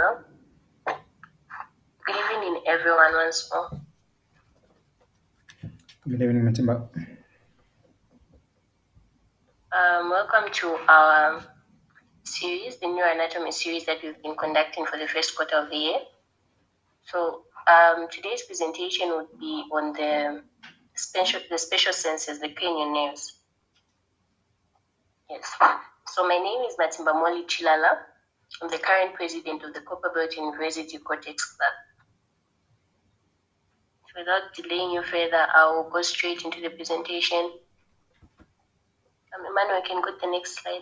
Cranial. Good evening, everyone, once more. Good evening, Matimba. Welcome to our series, the Neuroanatomy Series that we've been conducting for the first quarter of the year. So today's presentation would be on the special senses, the cranial nerves. Yes. So my name is Matimba Molly Chilala. I'm the current president of the Copperbelt University Cortex Club. So without delaying you further, I'll go straight into the presentation. Emmanuel, can go to the next slide.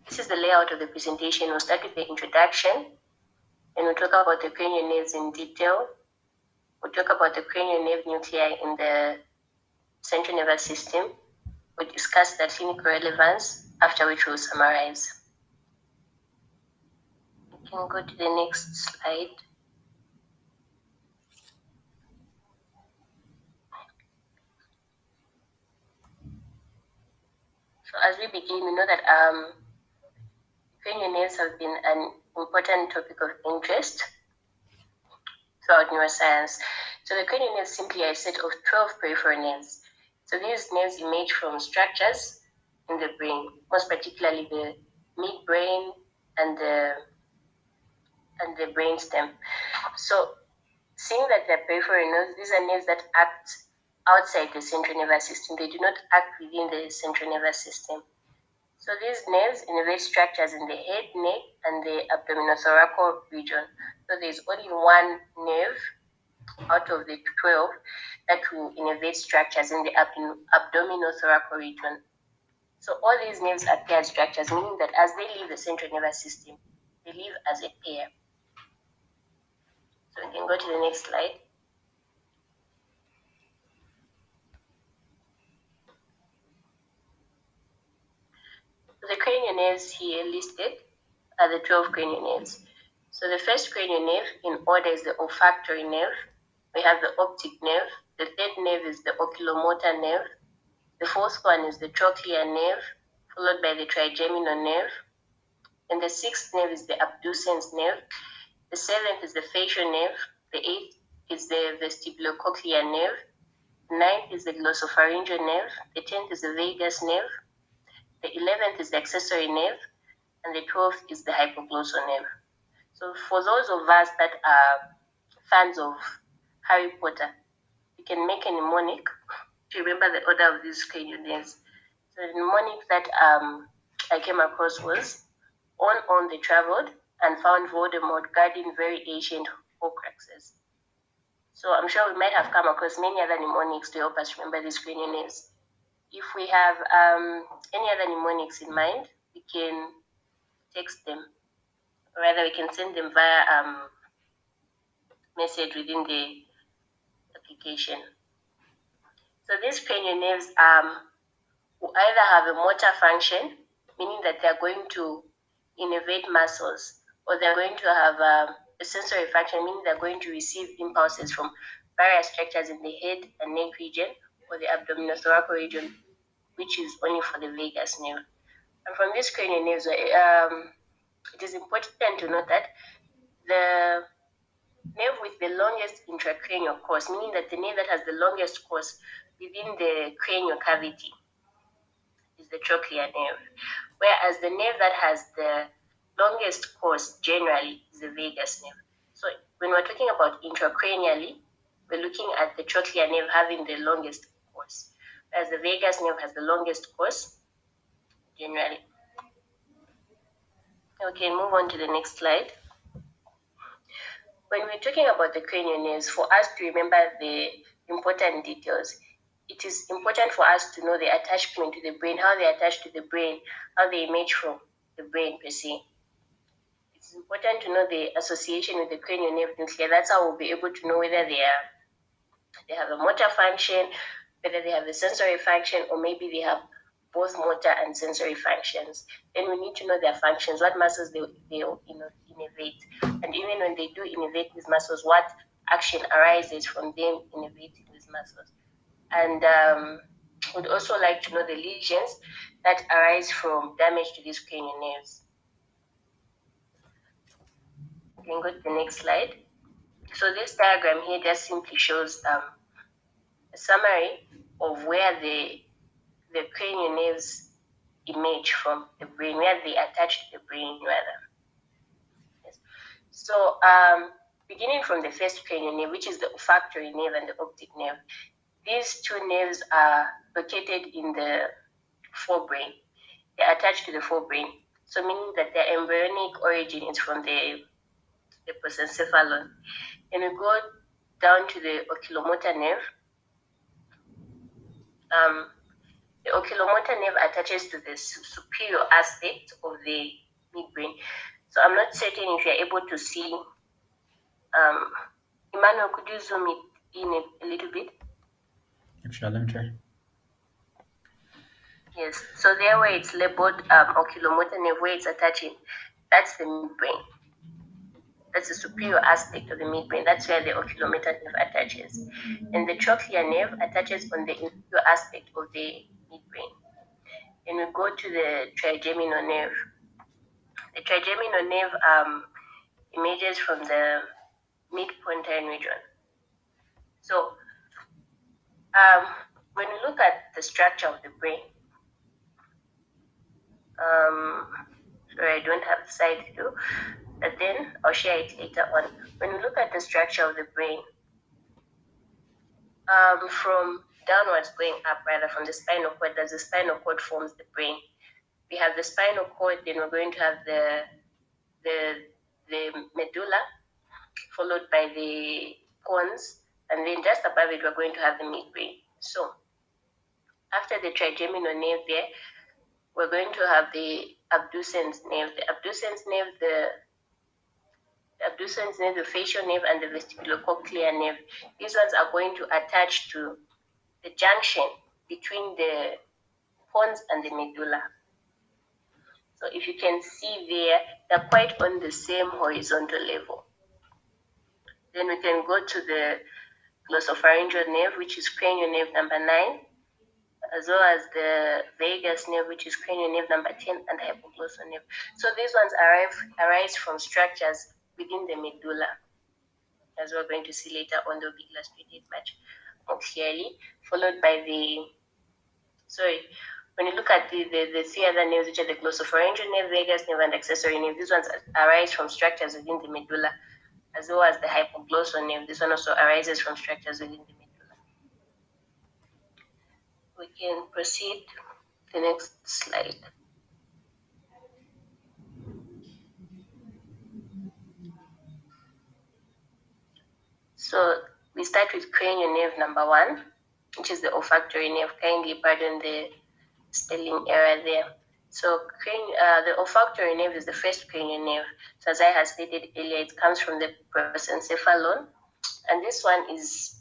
This is the layout of the presentation. We'll start with the introduction, and we'll talk about the cranial nerves in detail. We'll talk about the cranial nerve nuclei in the central nervous system. We'll discuss the clinical relevance, after which we'll summarize. You can go to the next slide. So as we begin, we know that cranial nerves have been an important topic of interest throughout neuroscience. So the cranial nerves simply are a set of 12 peripheral nerves. So these nerves emerge from structures in the brain, most particularly the midbrain and the brainstem. So seeing that they're peripheral nerves, these are nerves that act outside the central nervous system. They do not act within the central nervous system. So these nerves innervate structures in the head, neck, and the abdominothoracic region. So there's only one nerve out of the 12 that will innervate structures in the abdominothoracic region. So all these nerves are paired structures, meaning that as they leave the central nervous system, they leave as a pair. So we can go to the next slide. The cranial nerves here listed are the 12 cranial nerves. So the first cranial nerve in order is the olfactory nerve. We have the optic nerve. The third nerve is the oculomotor nerve. The fourth one is the trochlear nerve, followed by the trigeminal nerve. And the sixth nerve is the abducens nerve. The seventh is the facial nerve. The eighth is the vestibulocochlear nerve. The ninth is the glossopharyngeal nerve. The 10th is the vagus nerve. The 11th is the accessory nerve. And the 12th is the hypoglossal nerve. So for those of us that are fans of Harry Potter, you can make a mnemonic to remember the order of these cranial nerves. So the mnemonic that I came across was, on they traveled and found Voldemort guarding very ancient Horcruxes. So I'm sure we might have come across many other mnemonics to help us remember these cranial nerves. If we have any other mnemonics in mind, we can text them, or rather we can send them via message within the application. So these cranial nerves will either have a motor function, meaning that they're going to innervate muscles, or they're going to have a sensory function, meaning they're going to receive impulses from various structures in the head and neck region, or the abdominothoracic region, which is only for the vagus nerve. And from these cranial nerves, it is important to note that the nerve with the longest intracranial course, meaning that the nerve that has the longest course within the cranial cavity, is the trochlear nerve, whereas the nerve that has the longest course generally is the vagus nerve. So when we're talking about intracranially, we're looking at the trochlear nerve having the longest course, whereas the vagus nerve has the longest course generally. Okay, move on to the next slide. When we're talking about the cranial nerves, for us to remember the important details, it is important for us to know the attachment to the brain, how they attach to the brain, how they emerge from the brain per se. It's important to know the association with the cranial nerve nuclei. That's how we'll be able to know whether they have a motor function, whether they have a sensory function, or maybe they have both motor and sensory functions. Then we need to know their functions, what muscles they innervate. And even when they do innervate these muscles, what action arises from them innervating these muscles. And would also like to know the lesions that arise from damage to these cranial nerves. You can go to the next slide. So this diagram here just simply shows a summary of where the cranial nerves emerge from the brain, where they attach to the brain rather. Yes. So beginning from the first cranial nerve, which is the olfactory nerve and the optic nerve, these two nerves are located in the forebrain. They're attached to the forebrain. So meaning that their embryonic origin is from the prosencephalon. And we go down to the oculomotor nerve. The oculomotor nerve attaches to the superior aspect of the midbrain. So I'm not certain if you're able to see. Emmanuel, could you zoom it in a little bit? Sure, let me try. Yes. So there where it's labeled oculomotor nerve, where it's attaching, that's the midbrain. That's the superior aspect of the midbrain. That's where the oculomotor nerve attaches. And the trochlear nerve attaches on the inferior aspect of the midbrain. And we go to the trigeminal nerve. The trigeminal nerve emerges from the mid-pontine region. So when we look at the structure of the brain, sorry, I don't have the slide view, but then I'll share it later on. When we look at the structure of the brain, from downwards going up, rather from the spinal cord, as the spinal cord forms the brain, we have the spinal cord, then we're going to have the medulla, followed by the pons, and then just above it, we're going to have the midbrain. So after the trigeminal nerve there, we're going to have the abducens nerve. The abducens nerve, the facial nerve, and the vestibulocochlear nerve. These ones are going to attach to the junction between the pons and the medulla. So if you can see there, they're quite on the same horizontal level. Then we can go to the glossopharyngeal nerve, which is cranial nerve number 9, as well as the vagus nerve, which is cranial nerve number 10, and hypoglossal nerve. So these ones arise from structures within the medulla, as we're going to see later on. They'll be illustrated much more clearly, followed by when you look at the three other nerves, which are the glossopharyngeal nerve, vagus nerve, and accessory nerve, these ones arise from structures within the medulla, as well as the hypoglossal nerve. This one also arises from structures within the medulla. We can proceed to the next slide. So we start with cranial nerve number 1, which is the olfactory nerve. Kindly pardon the spelling error there. So the olfactory nerve is the first cranial nerve. So as I had stated earlier, it comes from the prosencephalon, and this one is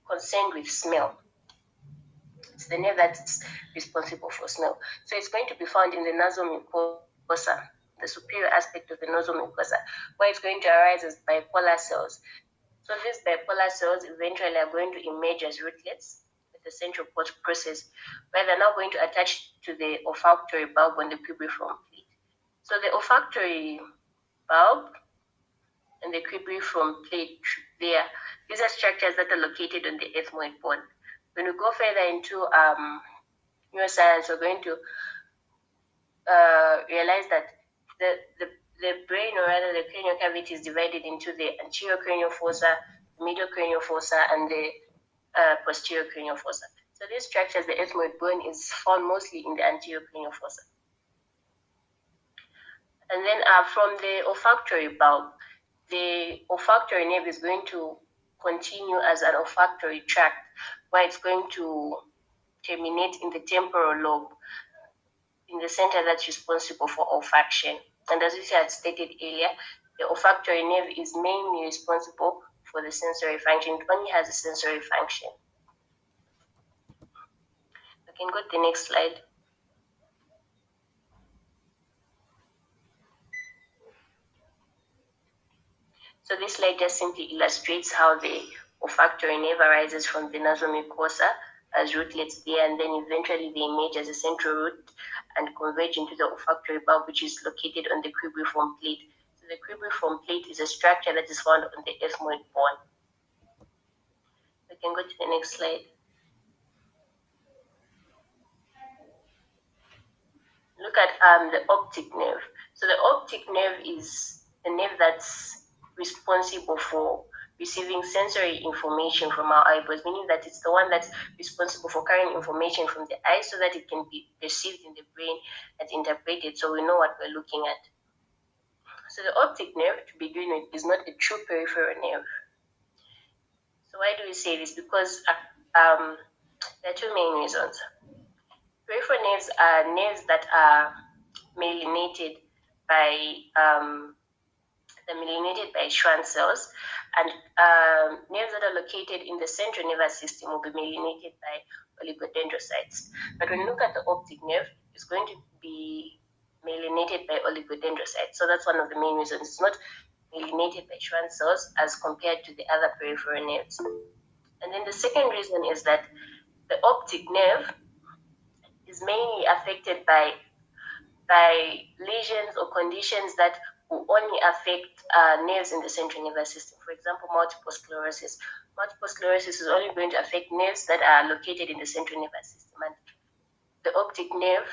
concerned with smell. It's the nerve that's responsible for smell. So it's going to be found in the nasal mucosa, the superior aspect of the nasal mucosa, where it's going to arise as bipolar cells. So these bipolar cells eventually are going to emerge as rootlets with the central process, where they're now going to attach to the olfactory bulb on the cribriform plate. So the olfactory bulb and the cribriform plate there, these are structures that are located on the ethmoid bone. When we go further into neuroscience, we're going to realize that the brain, or rather the cranial cavity, is divided into the anterior cranial fossa, the middle cranial fossa, and the posterior cranial fossa. So these structures, the ethmoid bone, is found mostly in the anterior cranial fossa. And then from the olfactory bulb, the olfactory nerve is going to continue as an olfactory tract, where it's going to terminate in the temporal lobe, in the center that's responsible for olfaction. And as we had stated earlier, the olfactory nerve is mainly responsible for the sensory function. It only has a sensory function. We can go to the next slide. So this slide just simply illustrates how the olfactory nerve arises from the nasal mucosa, as rootlets there, and then eventually they emerge as a central root and converge into the olfactory bulb, which is located on the cribriform plate. So the cribriform plate is a structure that is found on the ethmoid bone. We can go to the next slide. Look at the optic nerve. So the optic nerve is the nerve that's responsible for receiving sensory information from our eyeballs, meaning that it's the one that's responsible for carrying information from the eye so that it can be perceived in the brain and interpreted so we know what we're looking at. So the optic nerve, to begin with, is not a true peripheral nerve. So why do we say this? Because there are two main reasons. Peripheral nerves are nerves that are myelinated by Schwann cells, and nerves that are located in the central nervous system will be myelinated by oligodendrocytes. But when you look at the optic nerve, it's going to be myelinated by oligodendrocytes. So that's one of the main reasons. It's not myelinated by Schwann cells as compared to the other peripheral nerves. And then the second reason is that the optic nerve is mainly affected by lesions or conditions that will only affect nerves in the central nervous system. For example, multiple sclerosis. Multiple sclerosis is only going to affect nerves that are located in the central nervous system, and the optic nerve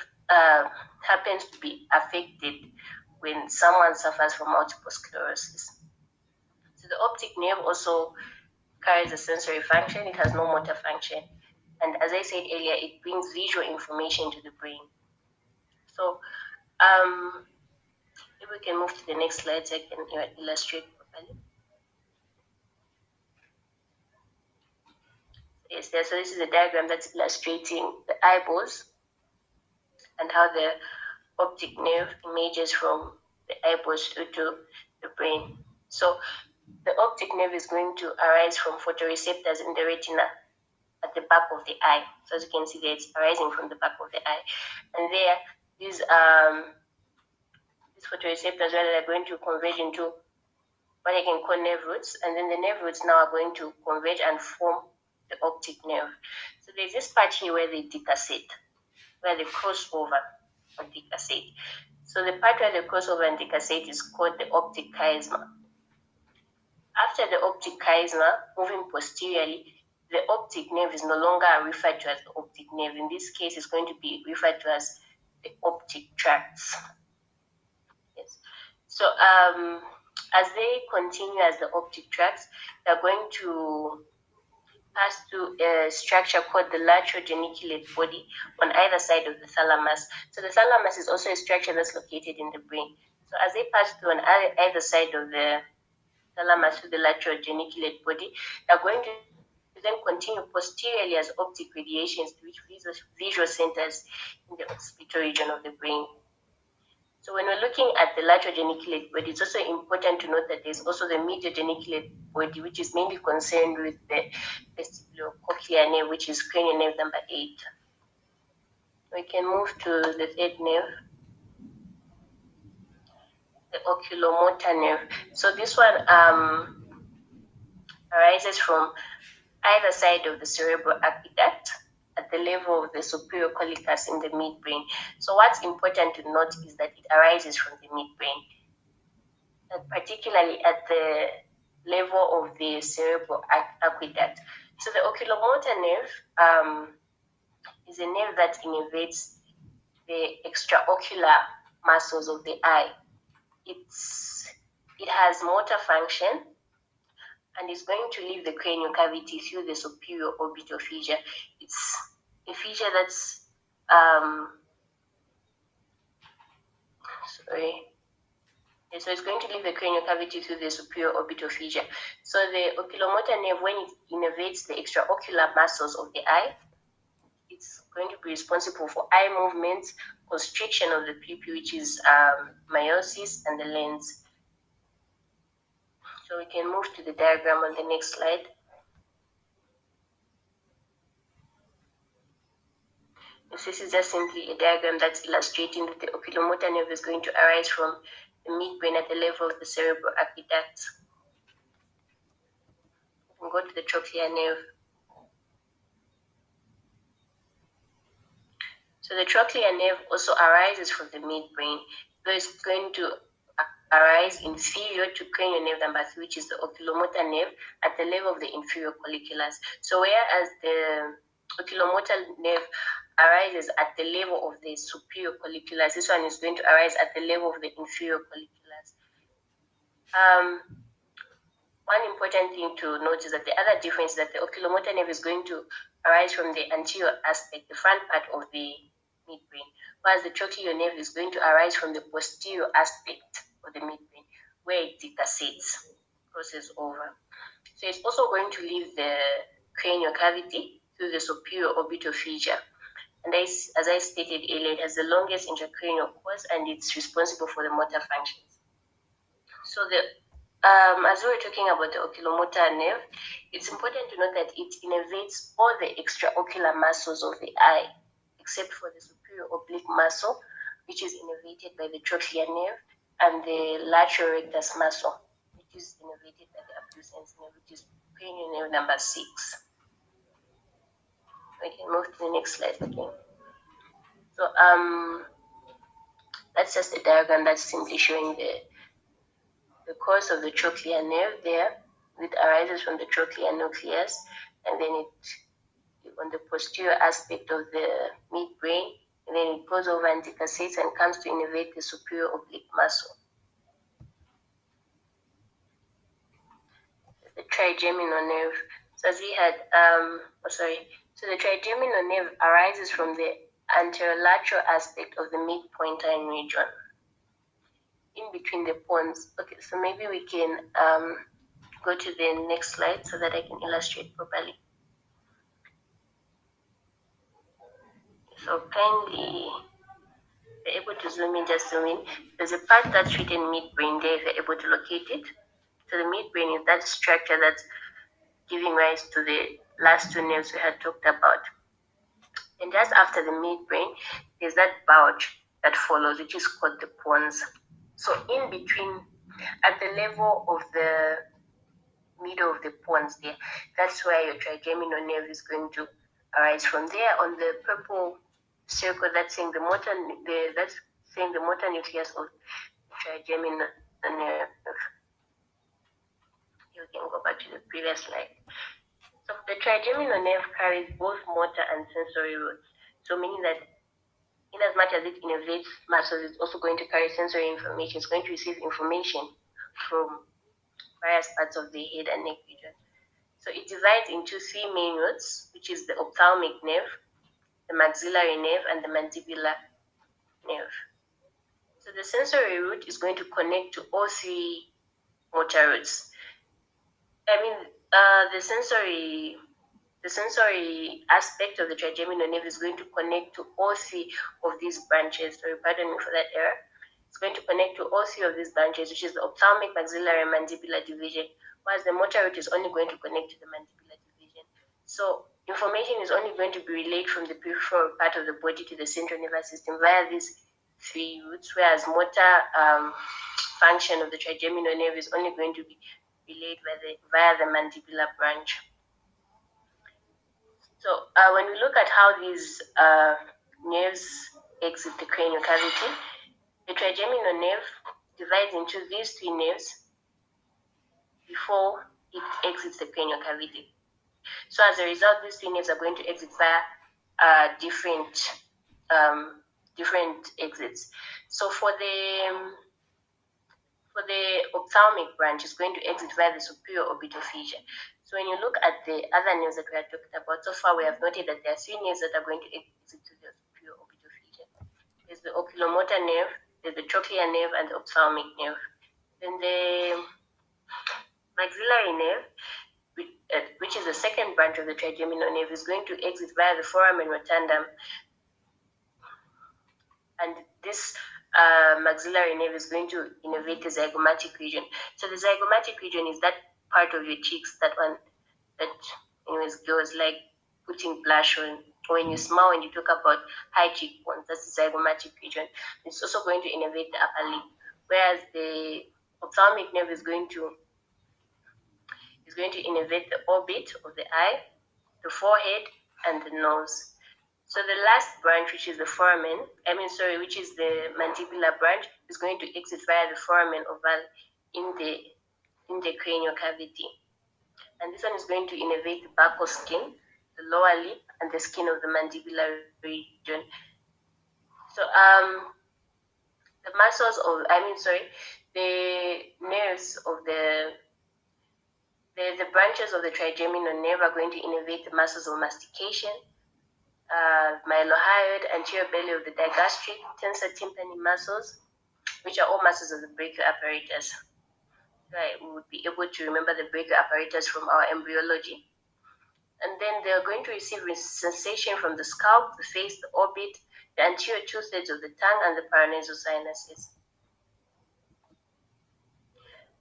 happens to be affected when someone suffers from multiple sclerosis. So the optic nerve also carries a sensory function. It has no motor function, and as I said earlier, it brings visual information to the brain. So if we can move to the next slide so I can illustrate properly. Yes, there. So this is a diagram that's illustrating the eyeballs and how the optic nerve images from the eyeballs through to the brain. So the optic nerve is going to arise from photoreceptors in the retina at the back of the eye. So as you can see there, it's arising from the back of the eye. And there, these photoreceptors are going to converge into what I can call nerve roots, and then the nerve roots now are going to converge and form the optic nerve. So there's this part here where they decussate, where they cross over or decussate. So the part where they cross over and decussate is called the optic chiasma. After the optic chiasma, moving posteriorly, the optic nerve is no longer referred to as the optic nerve. In this case, it's going to be referred to as the optic tracts. Yes. So as they continue as the optic tracts, they're going to pass through a structure called the lateral geniculate body on either side of the thalamus. So the thalamus is also a structure that's located in the brain. So as they pass through on either side of the thalamus to the lateral geniculate body, they're going to then continue posteriorly as optic radiations to reach visual centers in the occipital region of the brain. So when we're looking at the lateral geniculate body, it's also important to note that there's also the medial geniculate body, which is mainly concerned with the vestibulocochlear nerve, which is cranial nerve number 8. We can move to the third nerve, the oculomotor nerve. So this one arises from either side of the cerebral aqueduct at the level of the superior collicus in the midbrain. So what's important to note is that it arises from the midbrain, particularly at the level of the cerebral aqueduct. So the oculomotor nerve is a nerve that innervates the extraocular muscles of the eye. It has motor function and is going to leave the cranial cavity through the superior orbital fissure. It's a fissure that's so it's going to leave the cranial cavity through the superior orbital fissure. So the oculomotor nerve, when it innervates the extraocular muscles of the eye, it's going to be responsible for eye movements, constriction of the pupil, which is meiosis, and the lens. So we can move to the diagram on the next slide. This is just simply a diagram that's illustrating that the oculomotor nerve is going to arise from the midbrain at the level of the cerebral aqueduct. We can go to the trochlear nerve. So the trochlear nerve also arises from the midbrain, though it's going to arise inferior to cranial nerve number 3, which is the oculomotor nerve, at the level of the inferior colliculus. So whereas the oculomotor nerve arises at the level of the superior colliculus, this one is going to arise at the level of the inferior colliculus. One important thing to note is that the other difference is that the oculomotor nerve is going to arise from the anterior aspect, the front part of the midbrain, whereas the trochlear nerve is going to arise from the posterior aspect of the midbrain, where it decussates, crosses over. So it's also going to leave the cranial cavity through the superior orbital fissure. And as I stated earlier, it has the longest intracranial course and it's responsible for the motor functions. So as we were talking about the oculomotor nerve, it's important to note that it innervates all the extraocular muscles of the eye, except for the superior oblique muscle, which is innervated by the trochlear nerve, and the lateral rectus muscle, which is innervated by the abducens nerve, which is cranial nerve number 6. We can move to the next slide again. So that's just a diagram that's simply showing the course of the trochlear nerve there. It arises from the trochlear nucleus, and then it on the posterior aspect of the midbrain, and then it goes over and decussates and comes to innervate the superior oblique muscle. The trigeminal nerve. So as we had, so the trigeminal nerve arises from the anterolateral aspect of the midpointine region, in between the pons. Okay, so maybe we can go to the next slide so that I can illustrate properly. So kindly, if you're able to zoom in, just zoom in. There's a part that's written midbrain there if you're able to locate it. So the midbrain is that structure that's giving rise to the last two nerves we had talked about. And just after the midbrain, there's that bulge that follows, which is called the pons. So in between, at the level of the middle of the pons there, that's where your trigeminal nerve is going to arise. From there, on the purple circle, that's saying that's saying the motor nucleus of trigeminal nerve. You can go back to the previous slide. So the trigeminal nerve carries both motor and sensory routes. So meaning that in as much as it innervates muscles, it's also going to carry sensory information. It's going to receive information from various parts of the head and neck region. So it divides into three main routes, which is the ophthalmic nerve, the maxillary nerve, and the mandibular nerve. So the sensory route is going to connect to all three motor routes. I mean, the sensory aspect of the trigeminal nerve is going to connect to all three of these branches. Sorry, pardon me for that error. It's going to connect to all three of these branches, which is the ophthalmic, maxillary, and mandibular division, whereas the motor route is only going to connect to the mandibular division. So information is only going to be relayed from the peripheral part of the body to the central nervous system via these three routes, whereas motor function of the trigeminal nerve is only going to be relayed via the mandibular branch. So when we look at how these nerves exit the cranial cavity, the trigeminal nerve divides into these three nerves before it exits the cranial cavity. So as a result, these three nerves are going to exit via different exits. So for the ophthalmic branch, it's going to exit via the superior orbital fissure. So when you look at the other nerves that we are talking about, so far we have noted that there are three nerves that are going to exit to the superior orbital fissure. There's the oculomotor nerve, there's the trochlear nerve, and the ophthalmic nerve. Then the maxillary nerve, which is the second branch of the trigeminal nerve, is going to exit via the foramen rotundum, and this maxillary nerve is going to innervate the zygomatic region. So the zygomatic region is that part of your cheeks, that one that anyways goes like putting blush on, or when you smile and you talk about high cheekbones, that's the zygomatic region. It's also going to innervate the upper lip, whereas the ophthalmic nerve is going to innervate the orbit of the eye, the forehead, and the nose. So the last branch, which is the which is the mandibular branch, is going to exit via the foramen oval in the cranial cavity. And this one is going to innervate the buccal skin, the lower lip, and the skin of the mandibular region. So the muscles of the nerves of the branches of the trigeminal nerve are going to innervate the muscles of mastication, mylohyoid, anterior belly of the digastric, tensor tympani muscles, which are all muscles of the brachial apparatus. Right, we would be able to remember the brachial apparatus from our embryology. And then they're going to receive sensation from the scalp, the face, the orbit, the anterior two-thirds of the tongue, and the paranasal sinuses.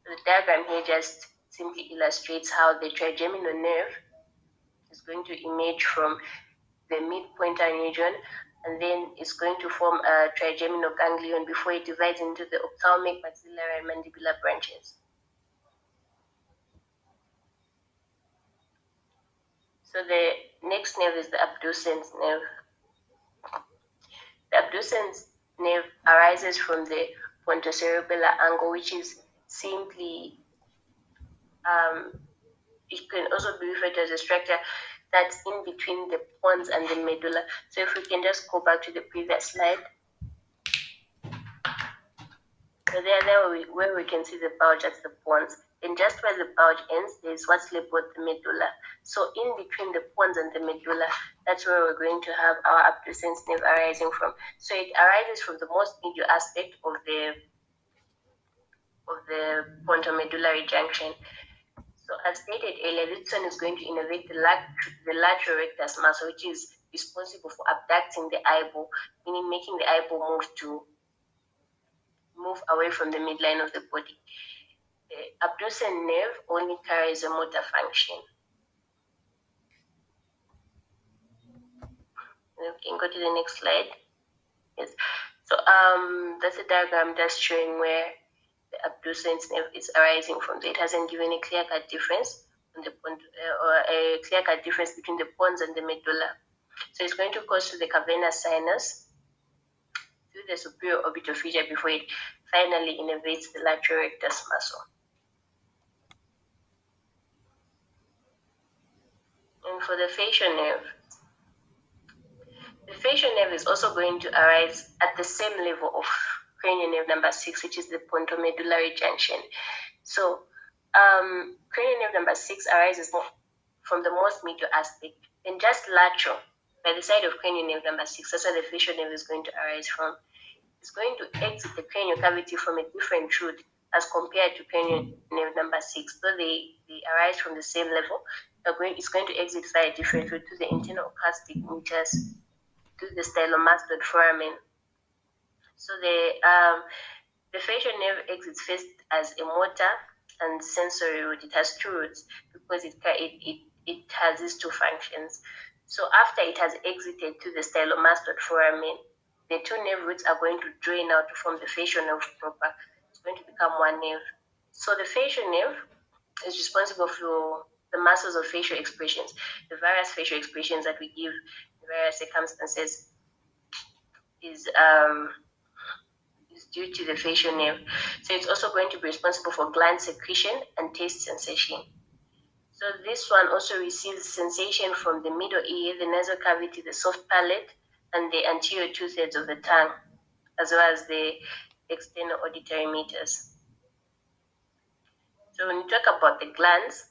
The diagram here just simply illustrates how the trigeminal nerve is going to emerge from the mid-pointer region, and then it's going to form a trigeminal ganglion before it divides into the ophthalmic, maxillary, and mandibular branches. So the next nerve is the abducens nerve. The abducens nerve arises from the pontocerebellar angle, which is simply, it can also be referred to as a structure that's in between the pons and the medulla. So if we can just go back to the previous slide. So where we can see the bulge at the pons. And just where the bulge ends, there's what's labeled the medulla. So in between the pons and the medulla, that's where we're going to have our abducens nerve arising from. So it arises from the most medial aspect of the pontomedullary junction. So as stated earlier, this one is going to innervate the lateral rectus muscle, which is responsible for abducting the eyeball, meaning making the eyeball move away from the midline of the body. The abducens nerve only carries a motor function. We can go to the next slide. Yes. So that's a diagram just showing where the abducens nerve is arising from. So it hasn't given a clear-cut difference on the or a clear-cut difference between the pons and the medulla. So it's going to cross through the cavernous sinus, through the superior orbital fissure before it finally innervates the lateral rectus muscle. And for the facial nerve, the facial nerve is also going to arise at the same level of cranial nerve number 6, which is the pontomedullary junction. So cranial nerve number 6 arises from the most medial aspect, and just lateral by the side of cranial nerve number 6. That's where the facial nerve is going to arise from. It's going to exit the cranial cavity from a different route as compared to cranial nerve number 6. So they arise from the same level. It's going to exit via a different route to the internal acoustic meatus, to the stylomastoid foramen. So the facial nerve exits first as a motor and sensory route. It has two routes because it has these two functions. So after it has exited to the stylomastoid foramen, the two nerve roots are going to drain out to form the facial nerve proper. It's going to become one nerve. So the facial nerve is responsible for the muscles of facial expressions, the various facial expressions that we give in various circumstances is due to the facial nerve. So it's also going to be responsible for gland secretion and taste sensation. So this one also receives sensation from the middle ear, the nasal cavity, the soft palate, and the anterior two-thirds of the tongue, as well as the external auditory meters. So when you talk about the glands,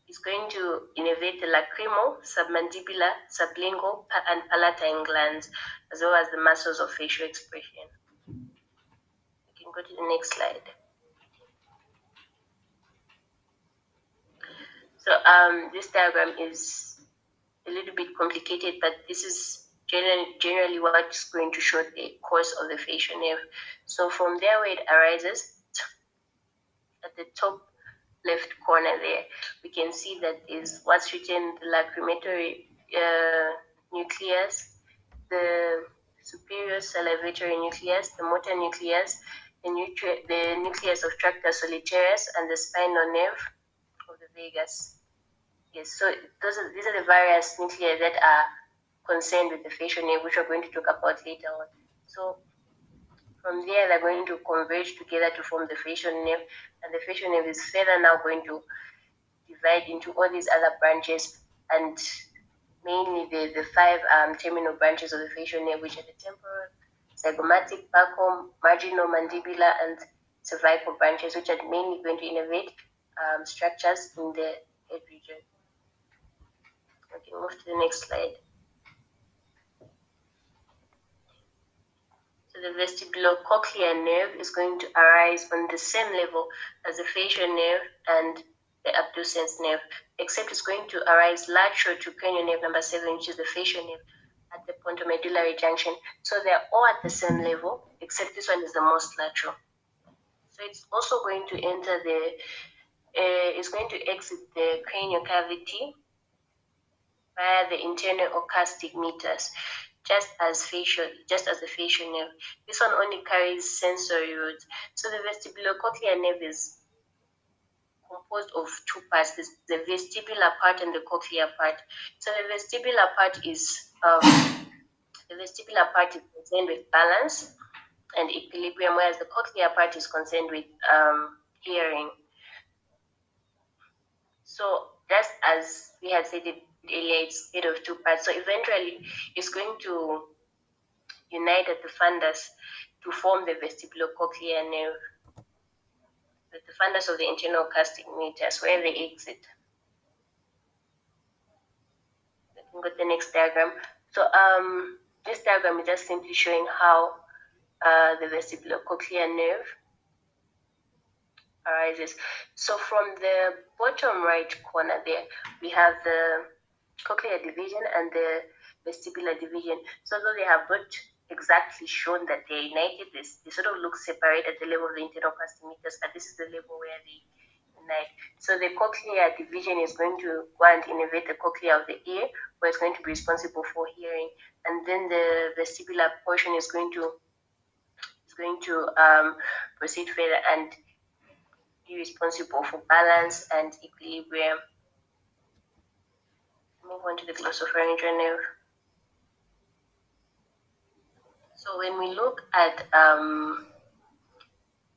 it's going to innervate the lacrimal, submandibular, sublingual, and palatine glands, as well as the muscles of facial expression. We can go to the next slide. So this diagram is a little bit complicated, but this is generally what's going to show the course of the facial nerve. So from there where it arises, at the top left corner there, we can see that is what's written the lacrimatory nucleus, the superior salivatory nucleus, the motor nucleus, the nucleus of tractus solitarius, and the spinal nerve of the vagus. Yes, so these are the various nuclei that are concerned with the facial nerve, which we're going to talk about later on. So from there, they're going to converge together to form the facial nerve, and the facial nerve is further now going to divide into all these other branches, and mainly the five terminal branches of the facial nerve, which are the temporal, zygomatic, buccal, marginal, mandibular, and cervical branches, which are mainly going to innervate structures in the head region. Okay, move to the next slide. So the vestibulocochlear nerve is going to arise on the same level as the facial nerve and the abducens nerve, except it's going to arise lateral to cranial nerve number 7, which is the facial nerve, at the pontomedullary junction. So they're all at the same level, except this one is the most lateral. So it's also going to enter it's going to exit the cranial cavity via the internal acoustic meters, just as the facial nerve. This one only carries sensory rods. So the vestibulocochlear nerve is composed of two parts: the vestibular part and the cochlear part. So the vestibular part is concerned with balance and equilibrium, whereas the cochlear part is concerned with hearing. So just as we had said it earlier, it's made of two parts. So eventually, it's going to unite at the fundus to form the vestibulocochlear nerve, with the fundus of the internal acoustic meters where they exit. You can go to the next diagram. So this diagram is just simply showing how the vestibulocochlear nerve arises. So from the bottom right corner there, we have the cochlear division and the vestibular division. So though they have not exactly shown that they're united, they sort of look separate at the level of the internal acoustic meters, but this is the level where they unite. So the cochlear division is going to go and innervate the cochlea of the ear, where it's going to be responsible for hearing, and then the vestibular portion is going to proceed further and be responsible for balance and equilibrium. Move on to the glossopharyngeal nerve. So when we look at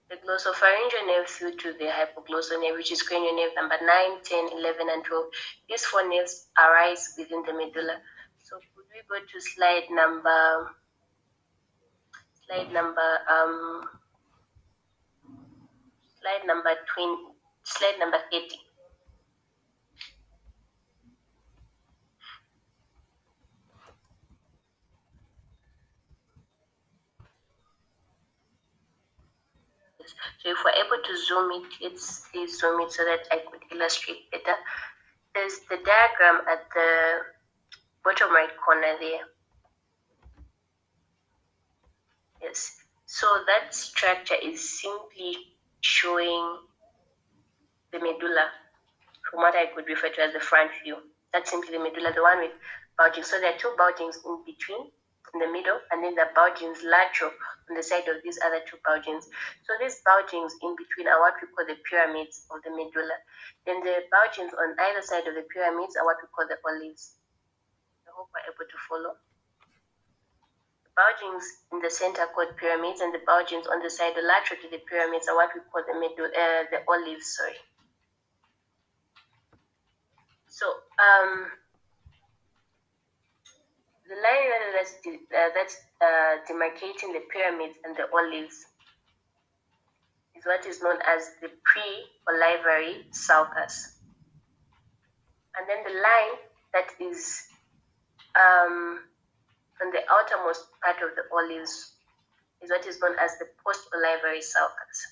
the glossopharyngeal nerve through to the hypoglossal nerve, which is cranial nerve number 9, 10, 11, and 12, these four nerves arise within the medulla. So could we go to slide number 30. So if we're able to zoom it, let's please zoom it so that I could illustrate better. There's the diagram at the bottom right corner there. Yes. So that structure is simply showing the medulla, from what I could refer to as the front view. That's simply the medulla, the one with bulging. So there are two bulgings in between, in the middle, and then the bulgings lateral on the side of these other two bulgings. So these bulgings in between are what we call the pyramids of the medulla. Then the bulgings on either side of the pyramids are what we call the olives. I hope we're able to follow. The bulgings in the center are called pyramids, and the bulgings on the side, the lateral to the pyramids, are what we call the olives. Sorry. So the line that's demarcating the pyramids and the olives is what is known as the pre-olivary sulcus. And then the line that is on the outermost part of the olives is what is known as the post-olivary sulcus.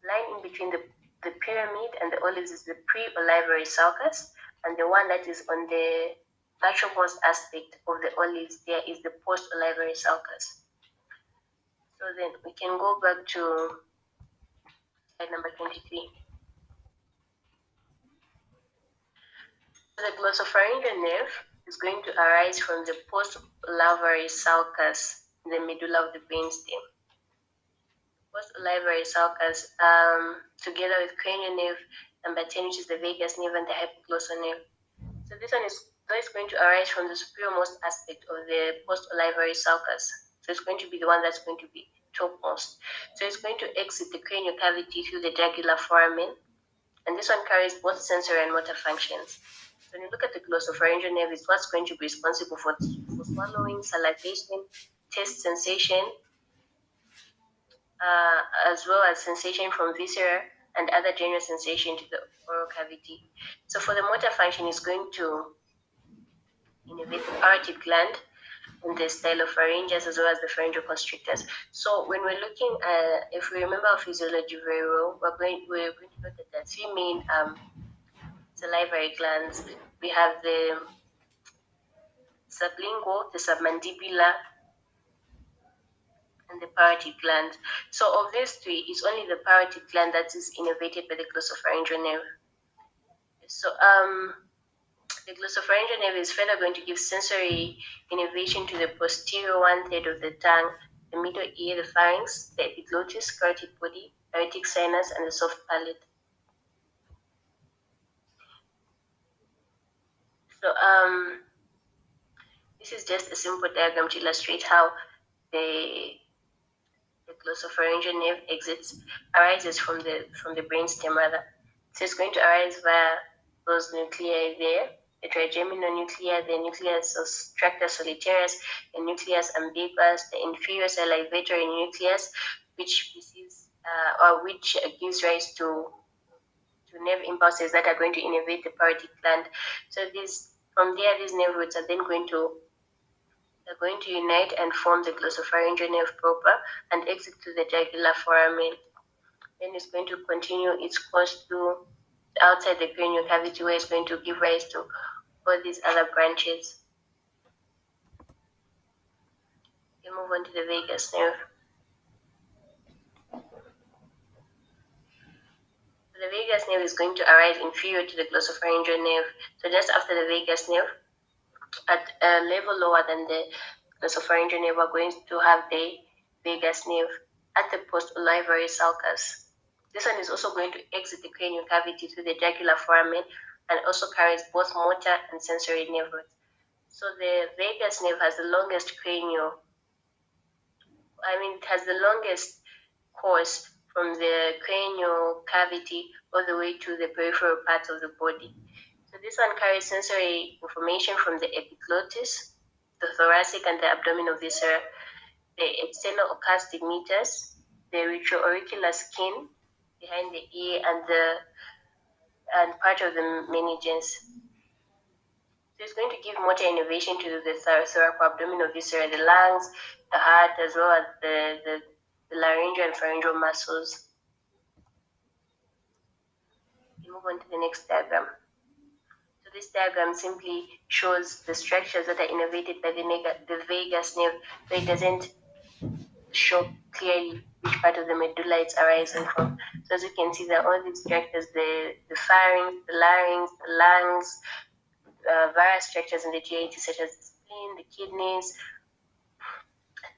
Line in between the pyramid and the olives is the pre-olivary sulcus, and the one that is on the lateralmost aspect of the olives there is the post-olivary sulcus. So then we can go back to slide number 23. The glossopharyngeal nerve is going to arise from the post-olivary sulcus in the medulla of the brainstem. Post-olivary sulcus, together with cranial nerve number 10, which is the vagus nerve, and the hypoglossal nerve. So this one is So it's going to arise from the superiormost aspect of the post-olivary sulcus. So it's going to be the one that's going to be topmost. So it's going to exit the cranial cavity through the jugular foramen, and this one carries both sensory and motor functions. So when you look at the glossopharyngeal nerve, it's what's going to be responsible for swallowing, salivation, taste sensation, as well as sensation from viscera and other general sensation to the oral cavity. So for the motor function, it's going to innervate the parotid gland and the stylopharyngeus as well as the pharyngeal constrictors. So when we're looking at, if we remember our physiology very well, we're going to note that there are three main salivary glands. We have the sublingual, the submandibular, and the parotid gland. So of these three, it's only the parotid gland that is innervated by the glossopharyngeal nerve. So the glossopharyngeal nerve is further going to give sensory innervation to the posterior one third of the tongue, the middle ear, the pharynx, the epiglottis, carotid body, aortic sinus, and the soft palate. So this is just a simple diagram to illustrate how the the glossopharyngeal nerve arises from the brainstem rather. So it's going to arise via those nuclei there, the trigeminal nuclei, the nucleus tractus solitarius, the nucleus ambiguous, the inferior salivatory nucleus, which receives or which gives rise to nerve impulses that are going to innervate the parotid gland. So from there, these nerve roots are then they're going to unite and form the glossopharyngeal nerve proper and exit to the jugular foramen. Then it's going to continue its course to outside the cranial cavity where it's going to give rise to all these other branches. We move on to the vagus nerve. So the vagus nerve is going to arise inferior to the glossopharyngeal nerve. So just after the vagus nerve, at a level lower than the glossopharyngeal nerve, we're going to have the vagus nerve at the post-olivary sulcus. This one is also going to exit the cranial cavity through the jugular foramen and also carries both motor and sensory nerve roots. So the vagus nerve has the longest it has the longest course from the cranial cavity all the way to the peripheral parts of the body. So this one carries sensory information from the epiglottis, the thoracic and the abdominal viscera, the external occult meatus, the retroauricular skin behind the ear, and part of the meninges. So it's going to give motor innervation to the thoracoabdominal viscera, the lungs, the heart, as well as the laryngeal and pharyngeal muscles. We move on to the next diagram. So this diagram simply shows the structures that are innervated by the vagus nerve, but it doesn't show clearly which part of the medulla it's arising from. So as you can see, there are all these structures, the pharynx, the larynx, the lungs, various structures in the GIT such as the spleen, the kidneys,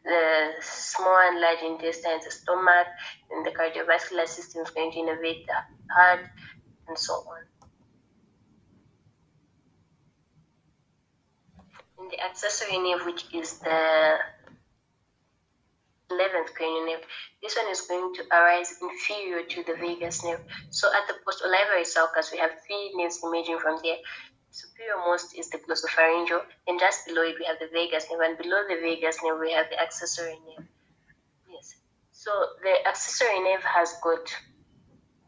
the small and large intestines, the stomach, and the cardiovascular system is going to innervate the heart, and so on. In the accessory nerve, which is the 11th cranial nerve, this one is going to arise inferior to the vagus nerve. So at the post-olivary sulcus, we have three nerves emerging from there. Superiormost is the glossopharyngeal, and just below it we have the vagus nerve, and below the vagus nerve we have the accessory nerve. Yes. So the accessory nerve has got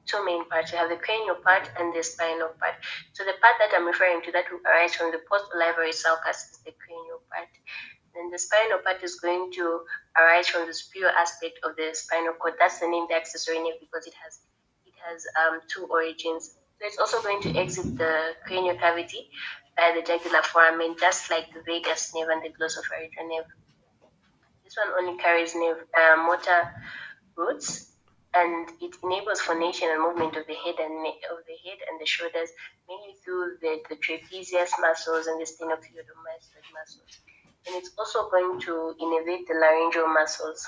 two main parts. You have the cranial part and the spinal part. So the part that I'm referring to that will arise from the post-olivary sulcus is the cranial part. Then the spinal part is going to arise from the superior aspect of the spinal cord. That's the name, the accessory nerve, because it has two origins. So it's also going to exit the cranial cavity by the jugular foramen, just like the vagus nerve and the glossopharyngeal nerve. This one only carries motor roots, and it enables phonation and movement of the head and the shoulders, mainly through the trapezius muscles and the sternocleidomastoid muscles. And it's also going to innervate the laryngeal muscles.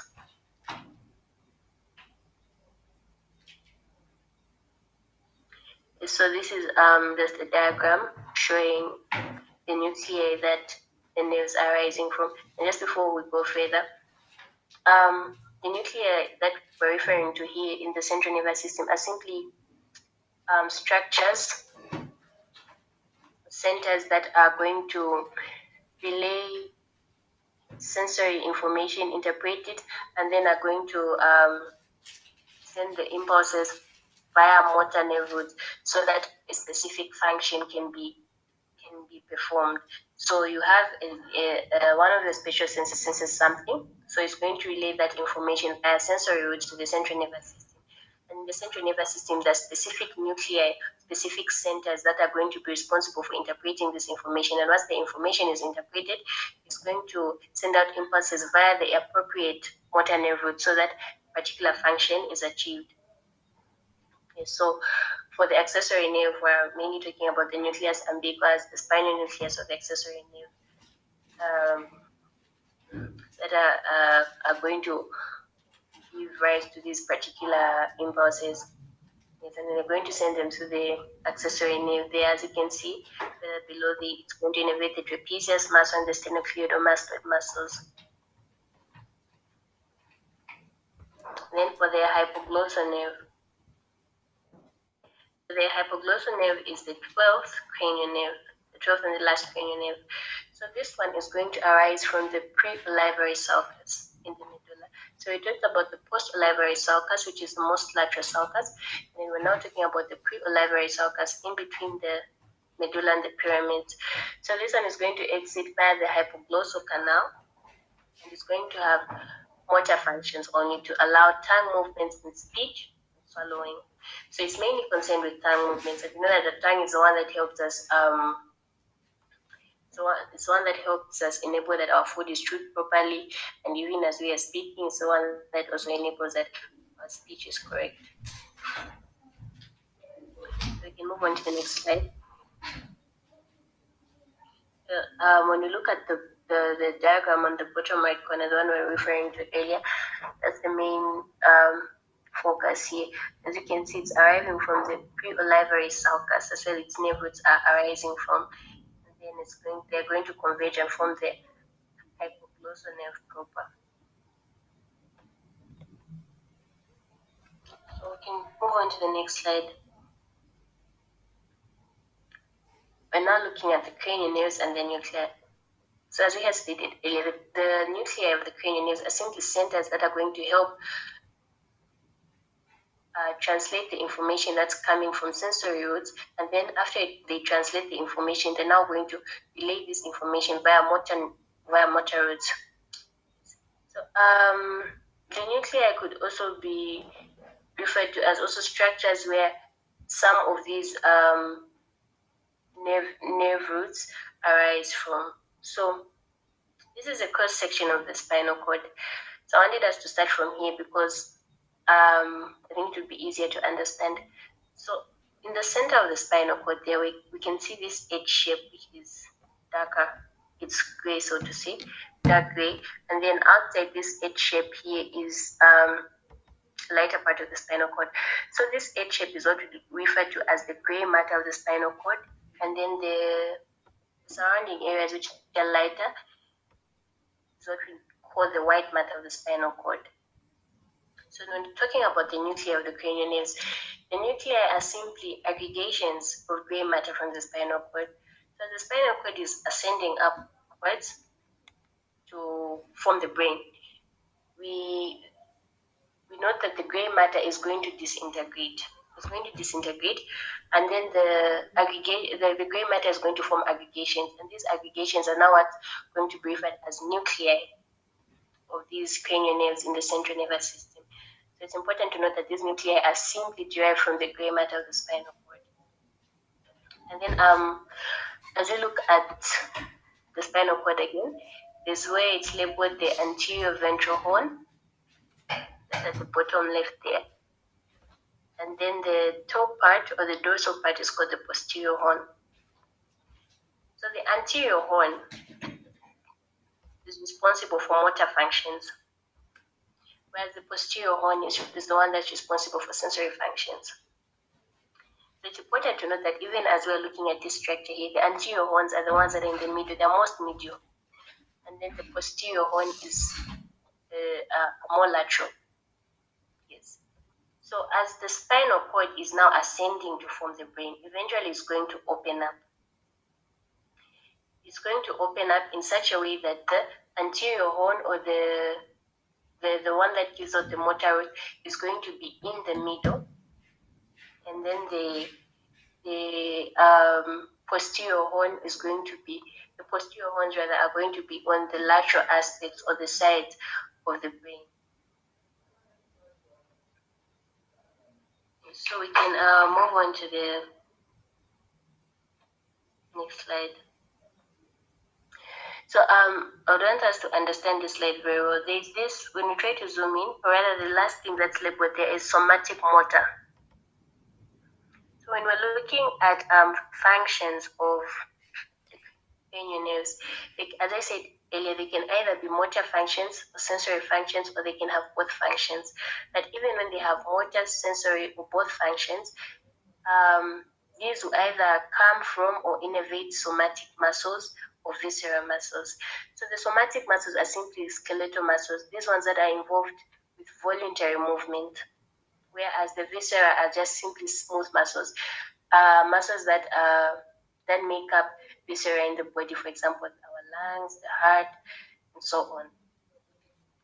So this is just a diagram showing the nuclei that the nerves are arising from. And just before we go further, the nuclei that we're referring to here in the central nervous system are simply structures, centers that are going to relay sensory information, interpret it, and then are going to send the impulses via motor nerve roots so that a specific function can be performed. So you have one of the special senses senses something, so it's going to relay that information via sensory routes to the central nervous system. And in the central nervous system, there are specific nuclei, specific centers that are going to be responsible for interpreting this information. And once the information is interpreted, it's going to send out impulses via the appropriate motor nerve route so that particular function is achieved. Okay, so for the accessory nerve, we're mainly talking about the nucleus ambiguous, the spinal nucleus of the accessory nerve, that are going to give rise to these particular impulses. Yes, and then they're going to send them to the accessory nerve there, as you can see below it's going to innervate the trapezius muscle and the sternocleidomastoid muscles. Then for the hypoglossal nerve, the hypoglossal nerve is the 12th cranial nerve, the 12th and the last cranial nerve. So this one is going to arise from the pre-olivary sulcus in the medulla. So we talked about the post-olivary sulcus, which is the most lateral sulcus, and then we're now talking about the pre-olivary sulcus in between the medulla and the pyramids. So this one is going to exit via the hypoglossal canal, and it's going to have motor functions only to allow tongue movements in speech and swallowing. So it's mainly concerned with tongue movements. And you know that the tongue is the one that helps us. It's one that helps us enable that our food is chewed properly, and even as we are speaking, it's the one that also enables that our speech is correct. So we can move on to the next slide. When you look at the diagram on the bottom right corner, the one we were referring to earlier, that's the main focus here. As you can see, it's arriving from the pre-olivary sulcus. That's where its nerve roots are arising from. And then they're going to converge and form the hypoglossal nerve proper. So we can move on to the next slide. We're now looking at the cranial nerves and the nuclei. So as we had stated earlier, the nuclei of the cranial nerves are simply centers that are going to help translate the information that's coming from sensory routes, and then after they translate the information, they're now going to relay this information via motor routes. So the nuclei could also be referred to as also structures where some of these nerve roots arise from. So this is a cross section of the spinal cord. So I wanted us to start from here because I think it would be easier to understand. So in the center of the spinal cord there, we can see this H shape, which is darker. It's gray, so to say, dark gray. And then outside this H shape here is lighter part of the spinal cord. So this H shape is what we refer to as the gray matter of the spinal cord. And then the surrounding areas, which are lighter, is what we call the white matter of the spinal cord. So when talking about the nuclei of the cranial nerves, the nuclei are simply aggregations of gray matter from the spinal cord. So the spinal cord is ascending upwards to form the brain. We note that the gray matter is going to disintegrate. It's going to disintegrate, and then the gray matter is going to form aggregations, and these aggregations are now what's going to be referred as nuclei of these cranial nerves in the central nervous system. So it's important to note that these nuclei are simply derived from the gray matter of the spinal cord. And then as we look at the spinal cord again, there's where it's labeled the anterior ventral horn, that's at the bottom left there. And then the top part or the dorsal part is called the posterior horn. So the anterior horn is responsible for motor functions, whereas the posterior horn is the one that's responsible for sensory functions. So it's important to note that even as we're looking at this structure here, the anterior horns are the ones that are in the middle, they're most medial. And then the posterior horn is more lateral. Yes. So as the spinal cord is now ascending to form the brain, eventually it's going to open up. It's going to open up in such a way that the anterior horn, or the one that gives out the motor root, is going to be in the middle, and then the posterior horn is going to be, the posterior horns rather are going to be on the lateral aspects or the sides of the brain. So we can move on to the next slide. So I want us to understand this slide very well. There's this, when we try to zoom in, or rather the last thing that's labeled there is somatic motor. So when we're looking at functions of cranial nerves, like, as I said earlier, they can either be motor functions or sensory functions, or they can have both functions. But even when they have motor, sensory, or both functions, these will either come from or innervate somatic muscles or visceral muscles. So the somatic muscles are simply skeletal muscles, these ones that are involved with voluntary movement, whereas the viscera are just simply smooth muscles, muscles that make up viscera in the body, for example, our lungs, the heart, and so on.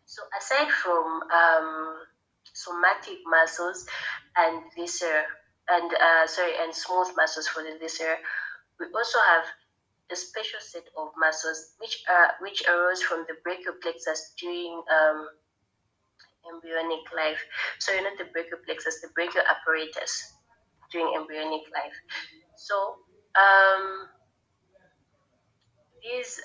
So aside from somatic muscles and viscera, and smooth muscles for the viscera, we also have a special set of muscles which arose from the brachial plexus during embryonic life. So you're not the brachial plexus, the brachial apparatus during embryonic life. So these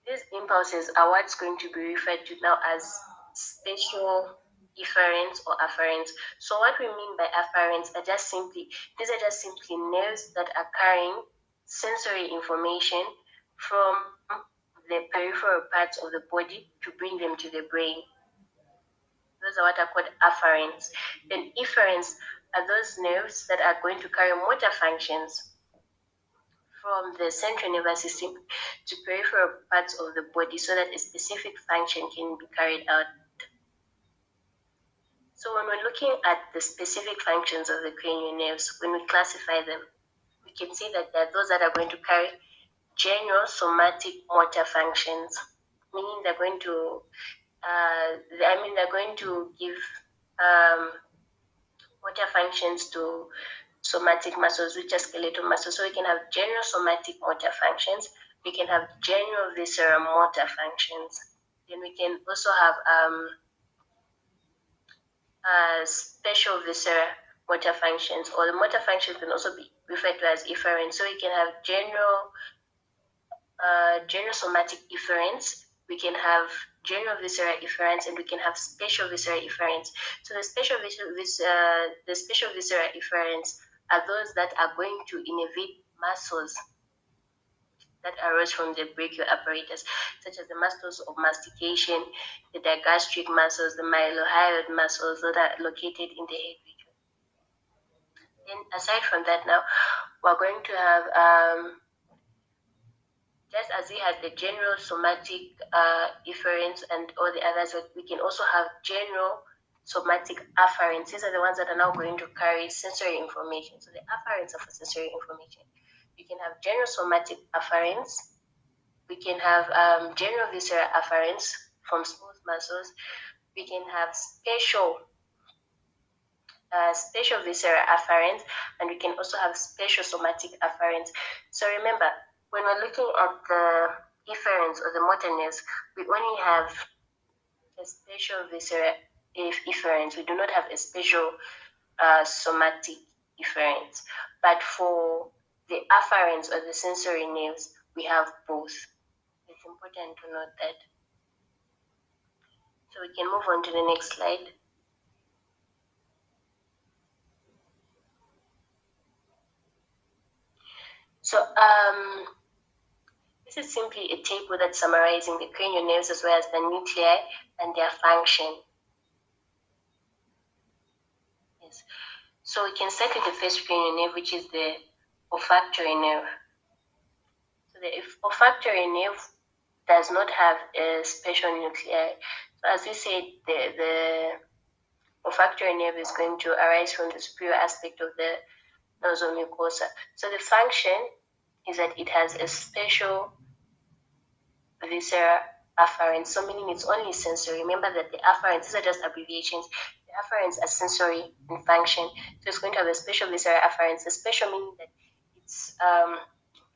these impulses are what's going to be referred to now as spatial efferents or afferents. So what we mean by afferents are just simply, these are just simply nerves that are carrying sensory information from the peripheral parts of the body to bring them to the brain. Those are what are called afferents. Then efferents are those nerves that are going to carry motor functions from the central nervous system to peripheral parts of the body so that a specific function can be carried out. So when we're looking at the specific functions of the cranial nerves, when we classify them, we can see that they're those that are going to carry general somatic motor functions, meaning they're going to, they're going to give motor functions to somatic muscles, which are skeletal muscles. So we can have general somatic motor functions. We can have general visceral motor functions. Then we can also have special visceral motor functions, or the motor functions can also be referred to as efferents. So we can have general somatic efferents. We can have general visceral efferents, and we can have special visceral efferents. So the special visceral efferents are those that are going to innervate muscles that arose from the brachial apparatus, such as the muscles of mastication, the digastric muscles, the mylohyoid muscles that are located in the head region. Then aside from that now, we're going to have, just as we had the general somatic efferents and all the others, we can also have general somatic afferents. These are the ones that are now going to carry sensory information. So the afferents are for sensory information. You can have general somatic afferents. We can have general visceral afferents from smooth muscles. We can have special visceral afferents, and we can also have special somatic afferents. So remember, when we're looking at the efferents or the motor nerves, we only have a special visceral efferent. We do not have a special somatic efferent. But for the afferents or the sensory nerves, we have both. It's important to note that. So we can move on to the next slide. So this is simply a table that's summarizing the cranial nerves as well as the nuclei and their function. Yes. So we can start with the first cranial nerve, which is the olfactory nerve. So the olfactory nerve does not have a special nuclei. So as we said, the olfactory nerve is going to arise from the superior aspect of the nasal mucosa. So the function is that it has a special viscera afferents, so meaning it's only sensory. Remember that the afferents, these are just abbreviations. The afferents are sensory in function. So it's going to have a special viscera afferents, a special meaning that it's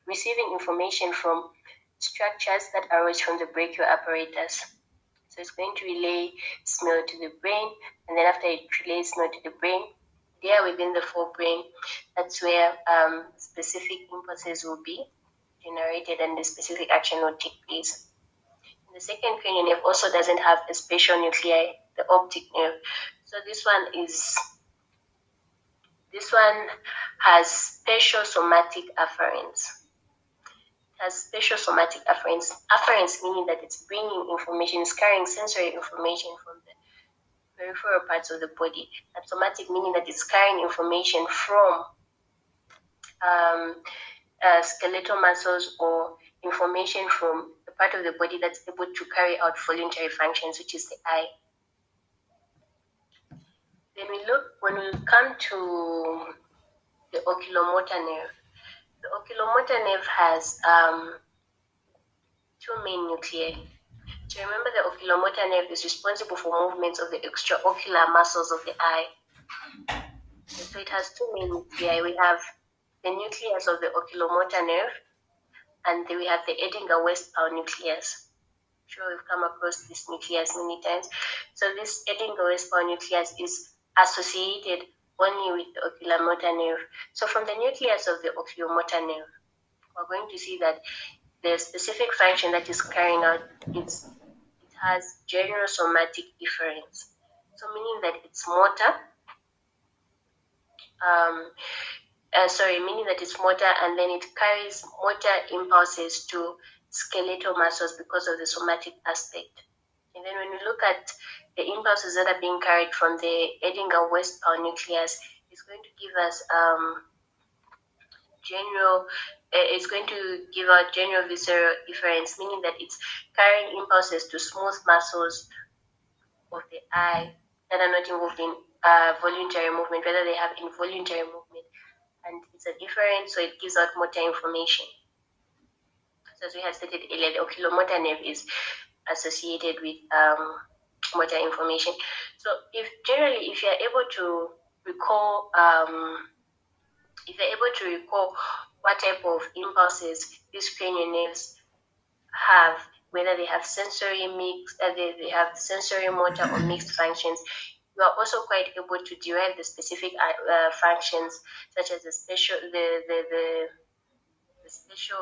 receiving information from structures that arise from the brachial apparatus. So it's going to relay smell to the brain, and then after it relays smell to the brain, there within the forebrain, that's where specific impulses will be generated and the specific action will take place. The second cranial nerve also doesn't have a special nuclei, the optic nerve. So this one has special somatic afferents. Has special somatic afferents. Afferents meaning that it's bringing information, it's carrying sensory information from the peripheral parts of the body. And somatic meaning that it's carrying information from skeletal muscles or information from the part of the body that's able to carry out voluntary functions, which is the eye. Then when we come to the oculomotor nerve. The oculomotor nerve has two main nuclei. So remember, the oculomotor nerve is responsible for movements of the extraocular muscles of the eye. And so it has two main nuclei. We have the nucleus of the oculomotor nerve, and then we have the Edinger-Westphal nucleus. I'm sure we've come across this nucleus many times. So this Edinger-Westphal nucleus is associated only with the oculomotor nerve. So from the nucleus of the oculomotor nerve, we're going to see that the specific function that is carrying out it has general somatic efferents. So meaning that it's motor, meaning that it's motor, and then it carries motor impulses to skeletal muscles because of the somatic aspect. And then when we look at the impulses that are being carried from the Edinger-Westphal nucleus, it's going to give us it's going to give out general visceral efferents, meaning that it's carrying impulses to smooth muscles of the eye that are not involved in voluntary movement, rather they have involuntary movement. And it's a efferent, so it gives out motor information. So as we had stated earlier, the oculomotor nerve is associated with motor information. So if you're able to recall what type of impulses these cranial nerves have, whether they have sensory they have sensory, motor, or mixed functions, you are also quite able to derive the specific functions, such as the special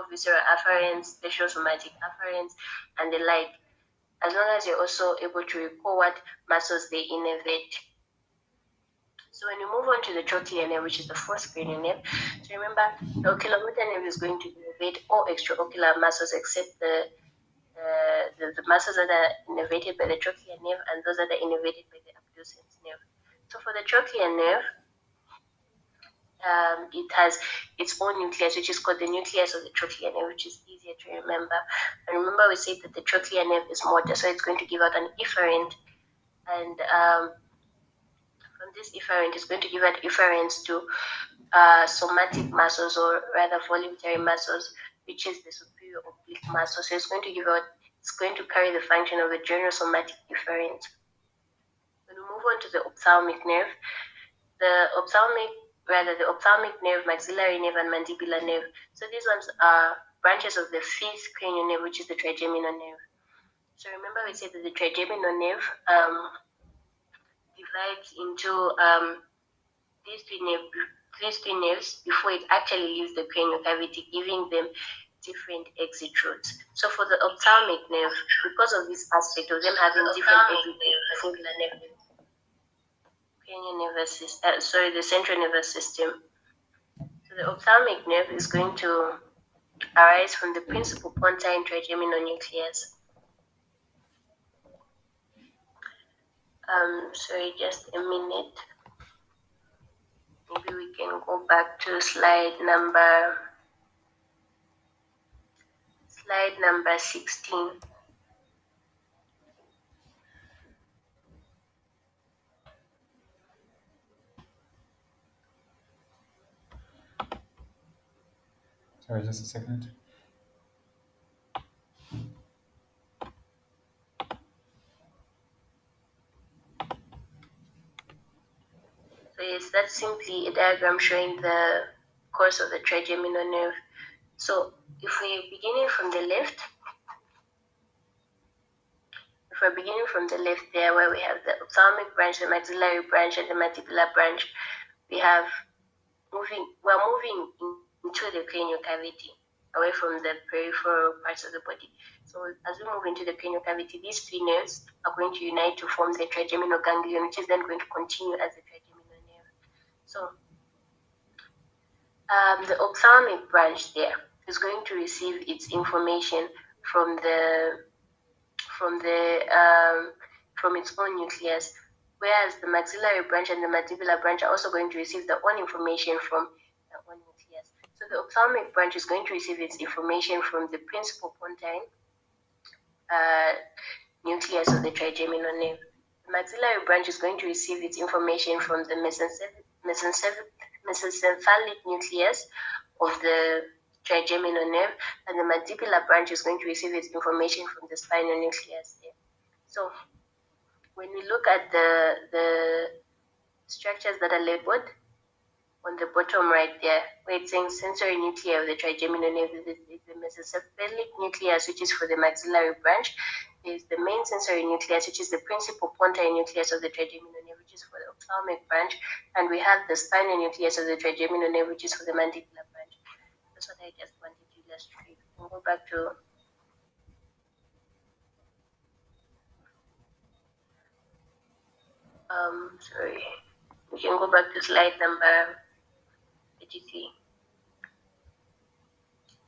visceral afferents, special somatic afferents, and the like, as long as you're also able to recall what muscles they innervate. So when you move on to the trochlear nerve, which is the fourth cranial nerve, so remember the oculomotor nerve is going to innervate all extraocular muscles except the muscles that are innervated by the trochlear nerve and those that are innervated by the abducens nerve. So for the trochlear nerve, it has its own nucleus, which is called the nucleus of the trochlear nerve, which is easier to remember. And remember, we said that the trochlear nerve is motor, so it's going to give out an efferent, and from this efferent, it's going to give out efferents to somatic muscles, or rather voluntary muscles, which is the superior oblique muscle. So it's going to carry the function of the general somatic efferent. When we move on to the ophthalmic nerve, the ophthalmic nerve, maxillary nerve, and mandibular nerve. So these ones are branches of the fifth cranial nerve, which is the trigeminal nerve. So remember, we said that the trigeminal nerve divides into these three nerves before it actually leaves the cranial cavity, giving them different exit routes. So for the ophthalmic nerve, because of this aspect of them having different exit routes, the central nervous system. So the ophthalmic nerve is going to arise from the principal pontine trigeminal nucleus. Sorry, just a minute. we can go back to slide number 16. Sorry, just a second. So yes, that's simply a diagram showing the course of the trigeminal nerve. So if we're beginning from the left, there where we have the ophthalmic branch, the maxillary branch, and the mandibular branch, we're moving into the cranial cavity, away from the peripheral parts of the body. So as we move into the cranial cavity, these three nerves are going to unite to form the trigeminal ganglion, which is then going to continue as the trigeminal nerve. So the ophthalmic branch there is going to receive its information from the from the from its own nucleus, whereas the maxillary branch and the mandibular branch are also going to receive their own information from their own nucleus. So the ophthalmic branch is going to receive its information from the principal pontine uh, nucleus of the trigeminal nerve. The maxillary branch is going to receive its information from the mesencephalic nucleus of the trigeminal nerve, and the mandibular branch is going to receive its information from the spinal nucleus there. So when we look at the structures that are labeled on the bottom right there, where it's saying sensory nuclei of the trigeminal nerve, is the mesencephalic nucleus, which is for the maxillary branch. There's the main sensory nucleus, which is the principal pontine nucleus of the trigeminal nerve, which is for the ophthalmic branch, and we have the spinal nucleus of the trigeminal nerve, which is for the mandibular branch. That's what I just wanted to illustrate. We'll go back to sorry. We can go back to slide number 83.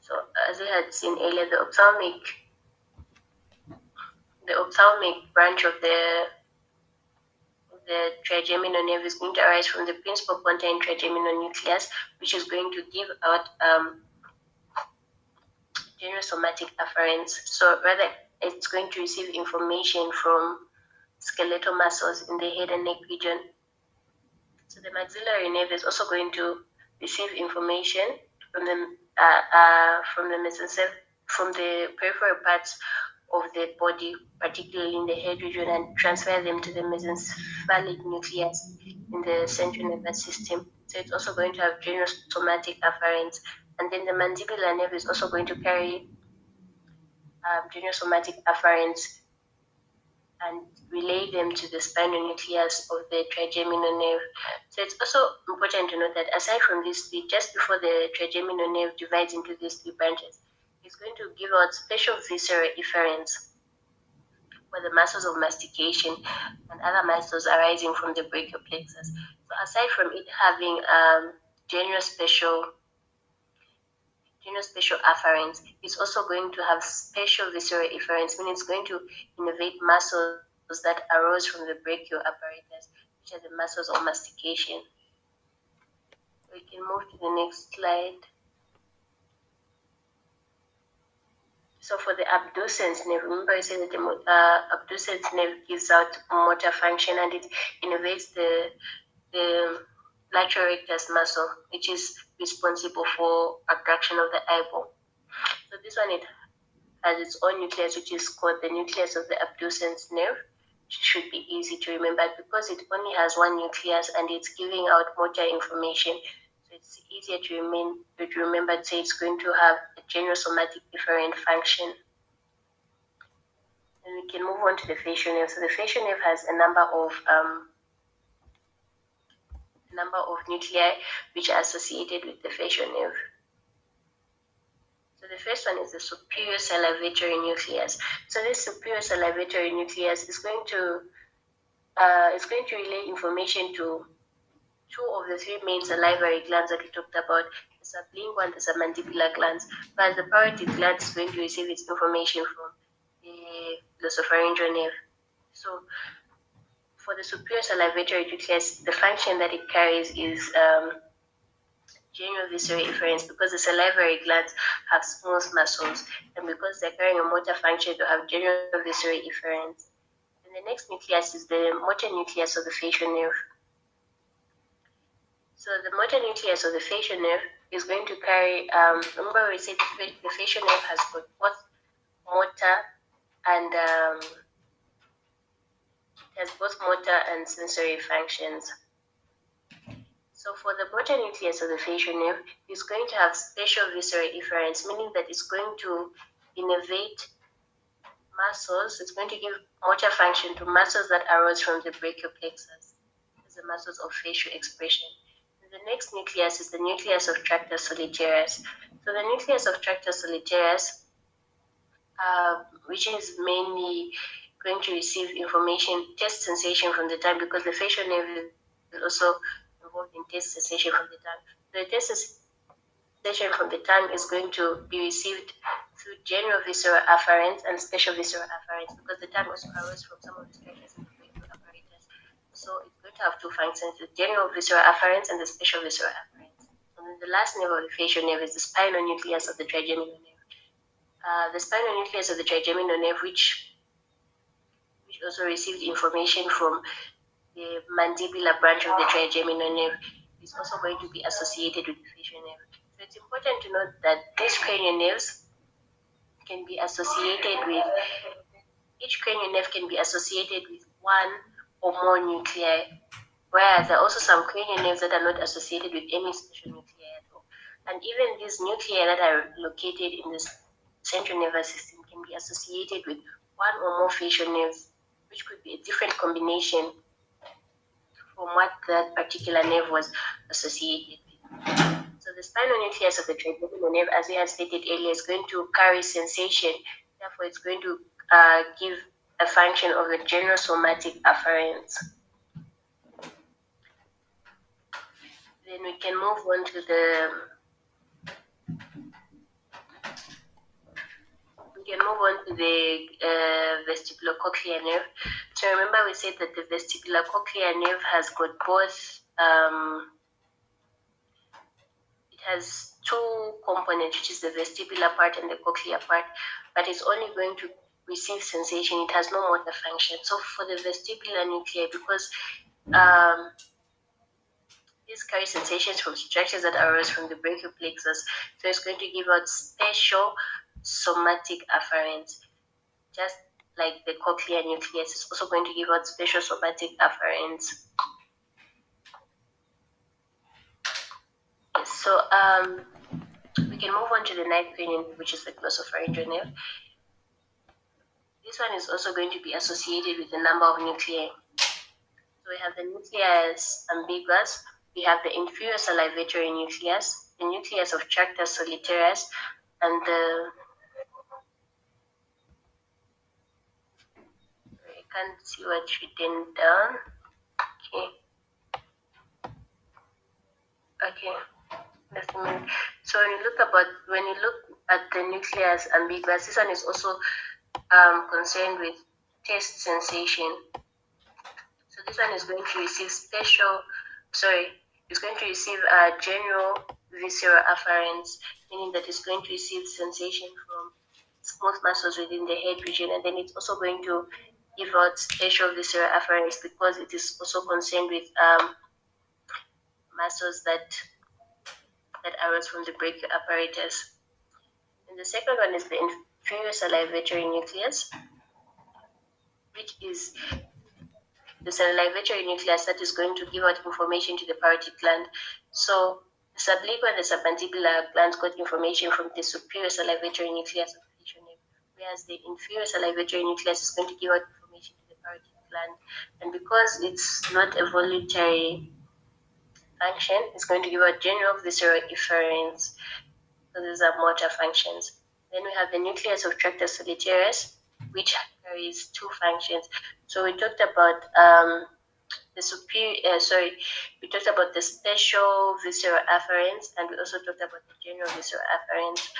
So as we had seen earlier, the ophthalmic branch of the trigeminal nerve is going to arise from the principal pontine trigeminal nucleus, which is going to give out geniosomatic afferents. So rather, it's going to receive information from skeletal muscles in the head and neck region. So the maxillary nerve is also going to receive information from the peripheral parts of the body, particularly in the head region, and transfer them to the mesencephalic nucleus in the central nervous system. So it's also going to have geniosomatic afferents, and then the mandibular nerve is also going to carry geniosomatic afferents and relay them to the spinal nucleus of the trigeminal nerve. So it's also important to note that aside from these three, just before the trigeminal nerve divides into these three branches, it's going to give out special visceral efferents for the muscles of mastication and other muscles arising from the brachial plexus. So aside from it having genospatial afferents, it's also going to have special visceral efferents, meaning it's going to innervate muscles that arose from the brachial apparatus, which are the muscles of mastication. We can move to the next slide. So for the abducens nerve, remember I said that the abducens nerve gives out motor function and it innervates the lateral rectus muscle, which is responsible for attraction of the eyeball. So this one, it has its own nucleus, which is called the nucleus of the abducens nerve. Should be easy to remember because it only has one nucleus and it's giving out motor information. So it's easier to remember. Say it's going to have a geniosomatic efferent function. And we can move on to the facial nerve. So the facial nerve has a number of nuclei which are associated with the facial nerve. So the first one is the superior salivatory nucleus. So this superior salivatory nucleus is going to relay information to two of the three main salivary glands that we talked about, the sublingual and the submandibular glands, whereas the parotid gland is going to receive its information from the glossopharyngeal nerve. So for the superior salivatory nucleus, the function that it carries is geniovisceral efferents because the salivary glands have smooth muscles, and because they're carrying a motor function to have geniovisceral efferents. And the next nucleus is the motor nucleus of the facial nerve. So the motor nucleus of the facial nerve is going to carry, remember we said the facial nerve has got both motor and has both motor and sensory functions. So for the motor nucleus of the facial nerve, it's going to have special visceral efferents, meaning that it's going to innervate muscles. It's going to give motor function to muscles that arose from the brachial plexus, the muscles of facial expression. And the next nucleus is the nucleus of tractus solitarius. So the nucleus of tractus solitarius, which is mainly going to receive information, taste sensation from the tongue, because the facial nerve is also involved in taste sensation from the tongue. The taste sensation from the tongue is going to be received through general visceral afferents and special visceral afferents, because the tongue also arose from some of the structures in the brachial apparatus. So it's going to have two functions: the general visceral afferents and the special visceral afferents. And then the last nerve of the facial nerve is the spinal nucleus of the trigeminal nerve. The spinal nucleus of the trigeminal nerve, which also received information from the mandibular branch of the trigeminal nerve, is also going to be associated with the facial nerve. So it's important to note that these cranial nerves can be associated with, each cranial nerve can be associated with one or more nuclei, whereas there are also some cranial nerves that are not associated with any special nuclei at all. And even these nuclei that are located in the central nervous system can be associated with one or more facial nerves, which could be a different combination from what that particular nerve was associated with. So the spinal nucleus of the trigeminal nerve, as we have stated earlier, is going to carry sensation. Therefore, it's going to give a function of the general somatic afferents. Then we can move on to the vestibulocochlear nerve. So remember we said that the vestibulocochlear nerve has got both, it has two components, which is the vestibular part and the cochlear part, but it's only going to receive sensation. It has no motor function. So for the vestibular nuclei, because these carry sensations from structures that arose from the brachial plexus, so it's going to give out special somatic afferents. Just like the cochlear nucleus is also going to give out special somatic afferents. So we can move on to the ninth cranial, which is the glossopharyngeal nerve. This one is also going to be associated with a number of nuclei. So we have the nucleus ambiguous, we have the inferior salivatory nucleus, the nucleus of tractus solitarius, and the, I can't see what's written down. Okay. So when you look at the nucleus ambiguous, this one is also concerned with taste sensation. So this one is going to receive it's going to receive general visceral afferents, meaning that it's going to receive sensation from smooth muscles within the head region, and then it's also going to give out special visceral afferents because it is also concerned with muscles that arose from the brachial apparatus. And the second one is the inferior salivatory nucleus, which is the salivatory nucleus that is going to give out information to the parotid gland. So the sublingual and the submandibular glands got information from the superior salivatory nucleus of the facial nerve, whereas the inferior salivatory nucleus is going to give out information to the parotid gland. And because it's not a voluntary function, it's going to give out general visceral efferents. So these are motor functions. Then we have the nucleus of tractus solitarius, which carries two functions. So we talked about we talked about the special visceral afferents, and we also talked about the general visceral afferents.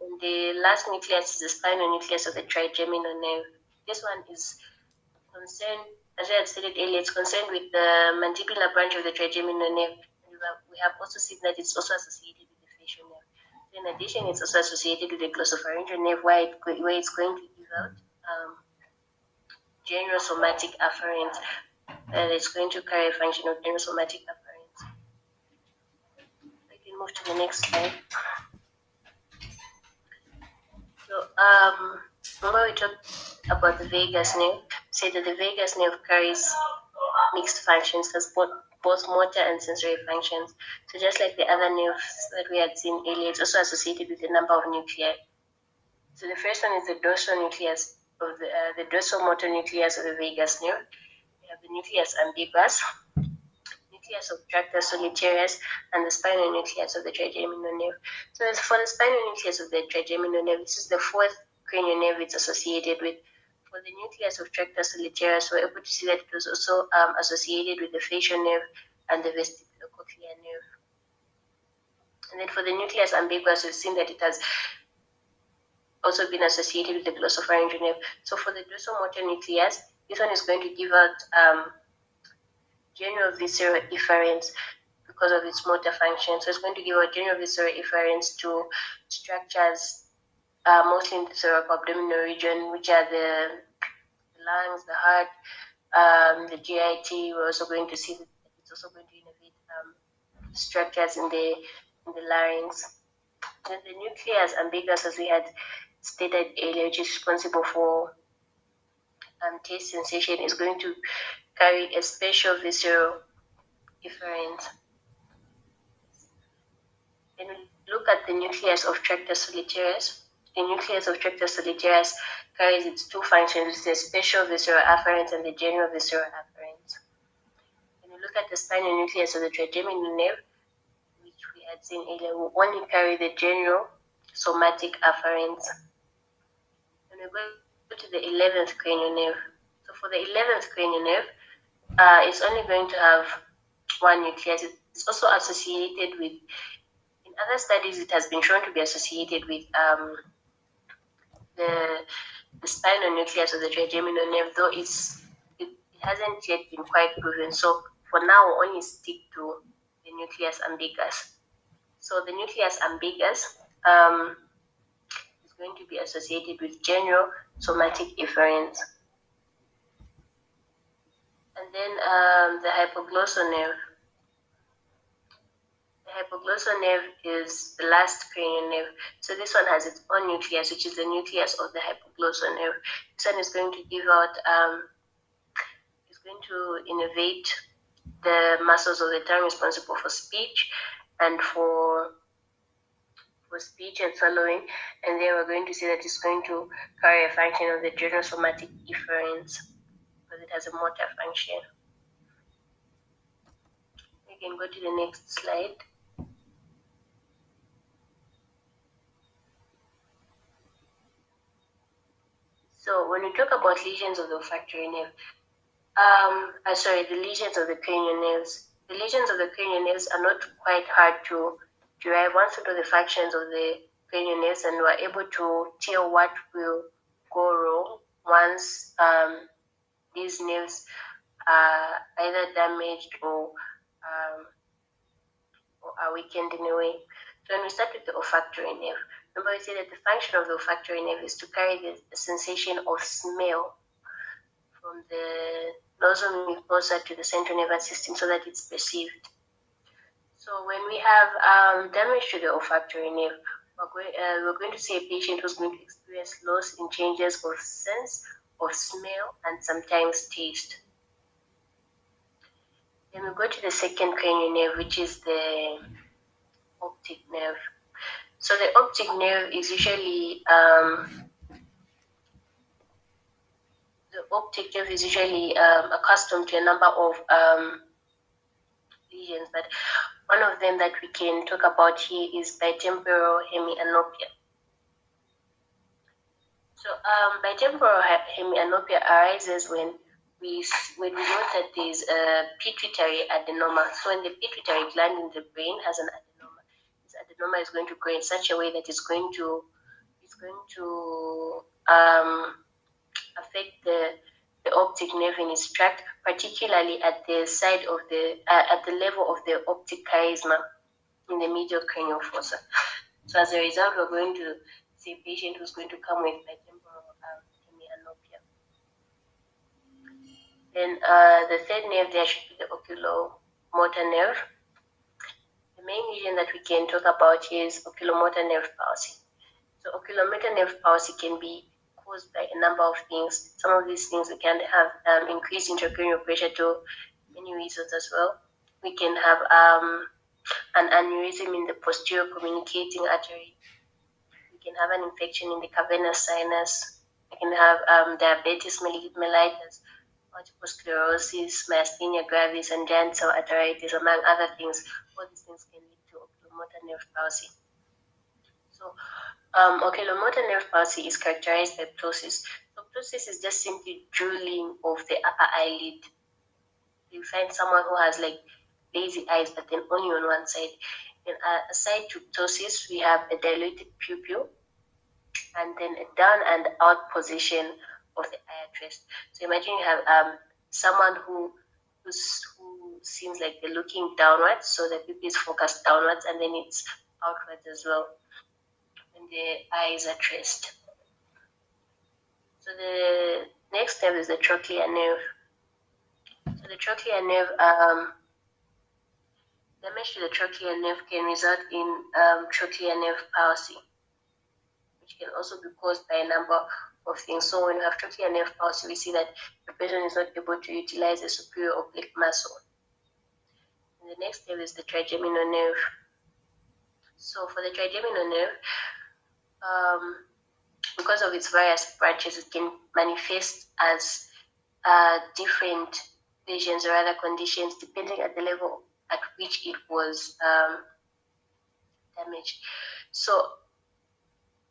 And the last nucleus is the spinal nucleus of the trigeminal nerve. This one is concerned, as I had stated earlier, it's concerned with the mandibular branch of the trigeminal nerve. we have also seen that it's also associated with the facial nerve. So in addition, it's also associated with the glossopharyngeal nerve, where it's going to give out general somatic afferent, and it's going to carry a function of general somatic afferent. I can move to the next slide. So, when we talk about the vagus nerve, say that the vagus nerve carries mixed functions, has both motor and sensory functions. So just like the other nerves that we had seen earlier, it's also associated with a number of nuclei. So the first one is the dorsal nucleus of the dorsal motor nucleus of the vagus nerve. We have the nucleus ambiguus, nucleus of tractus solitarius, and the spinal nucleus of the trigeminal nerve. So as for the spinal nucleus of the trigeminal nerve, this is the fourth cranial nerve it's associated with. For the nucleus of tractus solitarius, we're able to see that it was also associated with the facial nerve and the vestibulocochlear nerve. And then for the nucleus ambiguus, we've seen that it has also been associated with the glossopharyngeal nerve. So for the dorsal motor nucleus, this one is going to give out general visceral efferents because of its motor function. So it's going to give out general visceral efferents to structures mostly in the thoracoabdominal region, which are the lungs, the heart, the GIT. We're also going to see that it's also going to innervate structures in the larynx. Then the nucleus ambiguous, as we had stated earlier, which is responsible for taste sensation, is going to carry a special visceral efferent. When we look at the nucleus of tractus solitarius, the nucleus of tractus solitarius carries its two functions, the special visceral afferent and the general visceral afferent. When we look at the spinal nucleus of the trigeminal nerve, which we had seen earlier, will only carry the general somatic afferent. When we go to the 11th cranial nerve, so for the 11th cranial nerve, it's only going to have one nucleus. It's also associated with, in other studies, it has been shown to be associated with the spinal nucleus of the trigeminal nerve, though it hasn't yet been quite proven. So for now, we'll only stick to the nucleus ambiguous. So the nucleus ambiguous is going to be associated with general somatic efferents. And then the hypoglossal nerve. The hypoglossal nerve is the last cranial nerve. So this one has its own nucleus, which is the nucleus of the hypoglossal nerve. This one is going to give out, is going to innervate the muscles of the tongue responsible for speech and for speech and swallowing. And then we're going to see that it's going to carry a function of the general somatic efferents because it has a motor function. We can go to the next slide. So when we talk about lesions of the olfactory nerve, the lesions of the cranial nerves. The lesions of the cranial nerves are not quite hard to derive once we know the functions of the cranial nerves, and we're able to tell what will go wrong once these nerves are either damaged or are weakened in a way. So when we start with the olfactory nerve, remember we said that the function of the olfactory nerve is to carry the sensation of smell from the nasal mucosa to the central nervous system so that it's perceived. So when we have damage to the olfactory nerve, we're going to see a patient who's going to experience loss in changes of sense, of smell, and sometimes taste. Then we go to the second cranial nerve, which is the optic nerve. So the optic nerve is usually accustomed to a number of lesions, but one of them that we can talk about here is bitemporal hemianopia. So bitemporal hemianopia arises when we note that there is a pituitary adenoma. So when the pituitary gland in the brain has an adenoma, this adenoma is going to grow in such a way that it's going to affect the the optic nerve in its tract, particularly at the side of at the level of the optic chiasma in the medial cranial fossa. So as a result, we're going to see a patient who's going to come with bitemporal hemianopia. Then the third nerve there should be the oculomotor nerve. The main region that we can talk about here is oculomotor nerve palsy. So oculomotor nerve palsy can be caused by a number of things. Some of these things we can have increased intracranial pressure to many reasons as well. We can have an aneurysm in the posterior communicating artery. We can have an infection in the cavernous sinus. We can have diabetes mellitus, multiple sclerosis, myasthenia gravis, and giant cell arteritis, among other things. All these things can lead to oculomotor nerve palsy. So, oculomotor nerve palsy is characterized by ptosis. So, ptosis is just simply drooling of the upper eyelid. You find someone who has like lazy eyes, but then only on one side. Then, aside to ptosis, we have a dilated pupil, and then a down and out position of the eye at rest. So imagine you have someone who seems like they're looking downwards, so the pupil is focused downwards, and then it's outwards as well when the eye is at rest. So the next step is the trochlear nerve. So the trochlear nerve, damage to the trochlear nerve can result in trochlear nerve palsy, which can also be caused by a number of things. So when you have trochlear nerve palsy, we see that the patient is not able to utilize the superior oblique muscle. And the next step is the trigeminal nerve. So for the trigeminal nerve, because of its various branches, it can manifest as different lesions or other conditions depending at the level at which it was damaged. So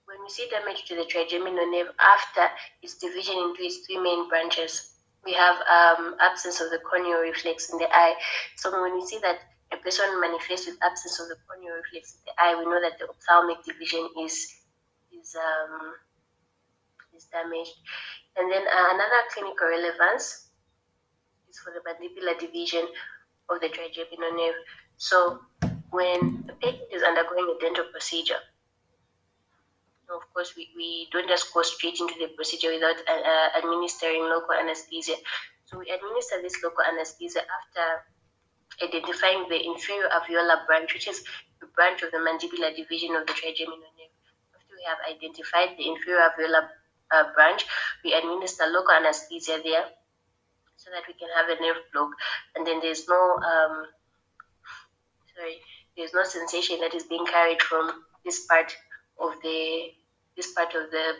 when we see damage to the trigeminal nerve after its division into its three main branches, we have absence of the corneal reflex in the eye. So when we see that a person manifests with absence of the corneal reflex in the eye, we know that the ophthalmic division is damaged. And then another clinical relevance is for the mandibular division of the trigeminal nerve. So when a patient is undergoing a dental procedure, of course, we don't just go straight into the procedure without administering local anesthesia. So we administer this local anesthesia after identifying the inferior alveolar branch, which is the branch of the mandibular division of the trigeminal nerve. After we have identified the inferior alveolar branch, we administer local anesthesia there so that we can have a nerve block, and then there's no sensation that is being carried from this part of the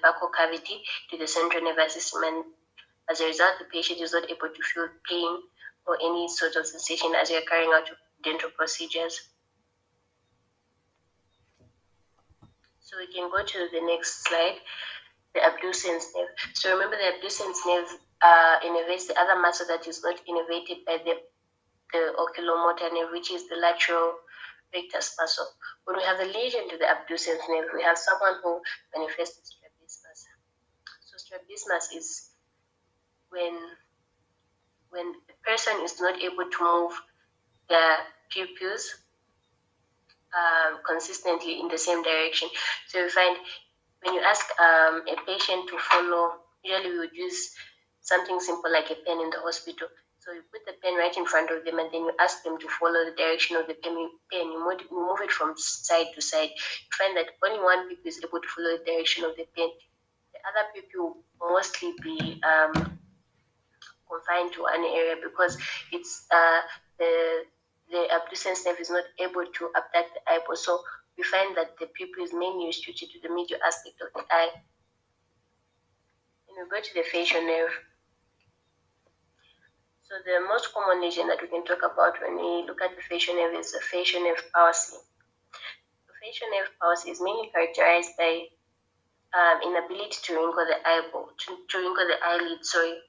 buccal cavity to the central nervous system, and as a result, the patient is not able to feel pain or any sort of sensation as they are carrying out dental procedures. So we can go to the next slide, the abducens nerve. So remember, the abducens nerve innervates the other muscle that is not innervated by the oculomotor nerve, which is the lateral rectus muscle. When we have a lesion to the abducens nerve, we have someone who manifests strabismus. So strabismus is when a person is not able to move their pupils consistently in the same direction. So you find when you ask a patient to follow, usually we would use something simple like a pen in the hospital. So you put the pen right in front of them, and then you ask them to follow the direction of the pen. You move it from side to side. You find that only one pupil is able to follow the direction of the pen. The other pupil will mostly be confined to an area because it's the abducens nerve is not able to abduct the eyeball. So we find that the pupil is mainly restricted to the medial aspect of the eye. When we go to the facial nerve, so the most common lesion that we can talk about when we look at the facial nerve is the facial nerve palsy. The facial nerve palsy is mainly characterized by inability to wrinkle the eyeball, to wrinkle the eyelid. Sorry,